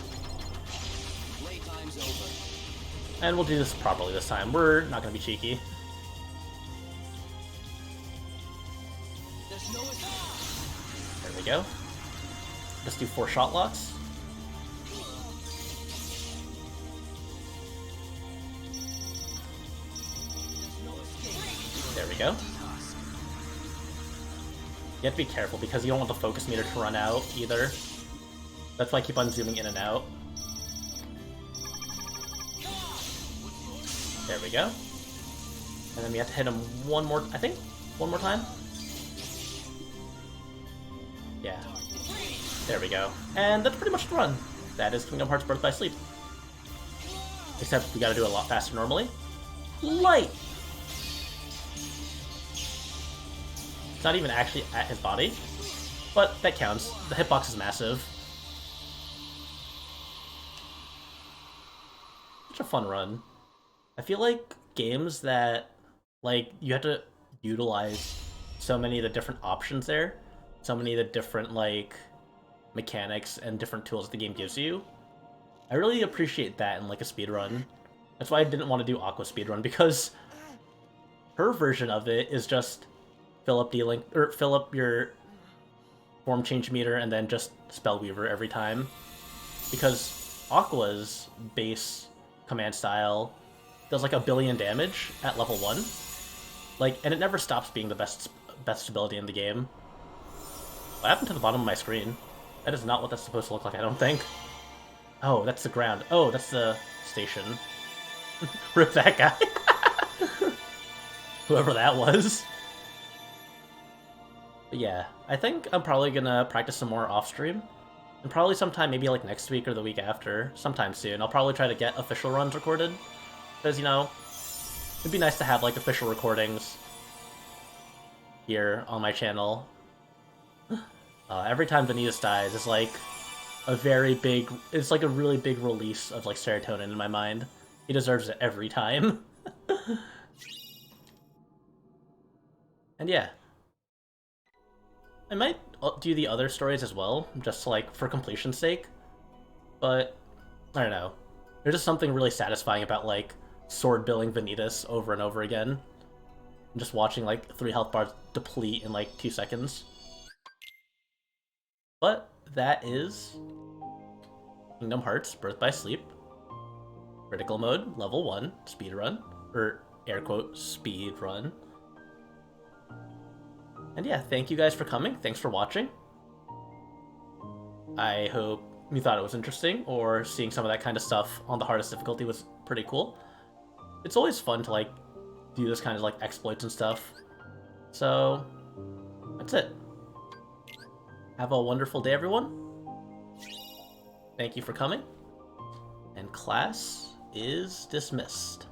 And we'll do this properly this time. We're not gonna be cheeky. There we go. Let's do 4 shot locks. There we go. You have to be careful because you don't want the focus meter to run out either. That's why I keep on zooming in and out. There we go. And then we have to hit him one more time? Yeah. There we go. And that's pretty much the run. That is Kingdom Hearts Birth by Sleep. Except we gotta do it a lot faster normally. Light! It's not even actually at his body, but that counts. The hitbox is massive. Such a fun run. I feel like games that, like, you have to utilize so many of the different options there, so many of the different, like, mechanics and different tools the game gives you. I really appreciate that in, like, a speedrun. That's why I didn't want to do Aqua speedrun, because her version of it is just fill up your form change meter and then just Spellweaver every time. Because Aqua's base command style does like 1 billion damage at level 1. Like, and it never stops being the best ability in the game. What happened to the bottom of my screen? That is not what that's supposed to look like, I don't think. Oh, that's the ground. Oh, that's the station. Rip that guy. Whoever that was. But yeah, I think I'm probably gonna practice some more off-stream. And probably sometime, maybe like next week or the week after, sometime soon, I'll probably try to get official runs recorded. Because, you know, it'd be nice to have like official recordings here on my channel. Every time Vanitas dies, it's like a really big release of like serotonin in my mind. He deserves it every time. And yeah. I might do the other stories as well, just like for completion's sake. But I don't know. There's just something really satisfying about like sword billing Vanitas over and over again. And just watching like 3 health bars deplete in like 2 seconds. But that is Kingdom Hearts Birth by Sleep. Critical mode, level 1, speedrun. Or air quote, speedrun. And yeah, thank you guys for coming. Thanks for watching. I hope you thought it was interesting, or seeing some of that kind of stuff on the hardest difficulty was pretty cool. It's always fun to like do this kind of like exploits and stuff. So that's it. Have a wonderful day, everyone. Thank you for coming. And class is dismissed.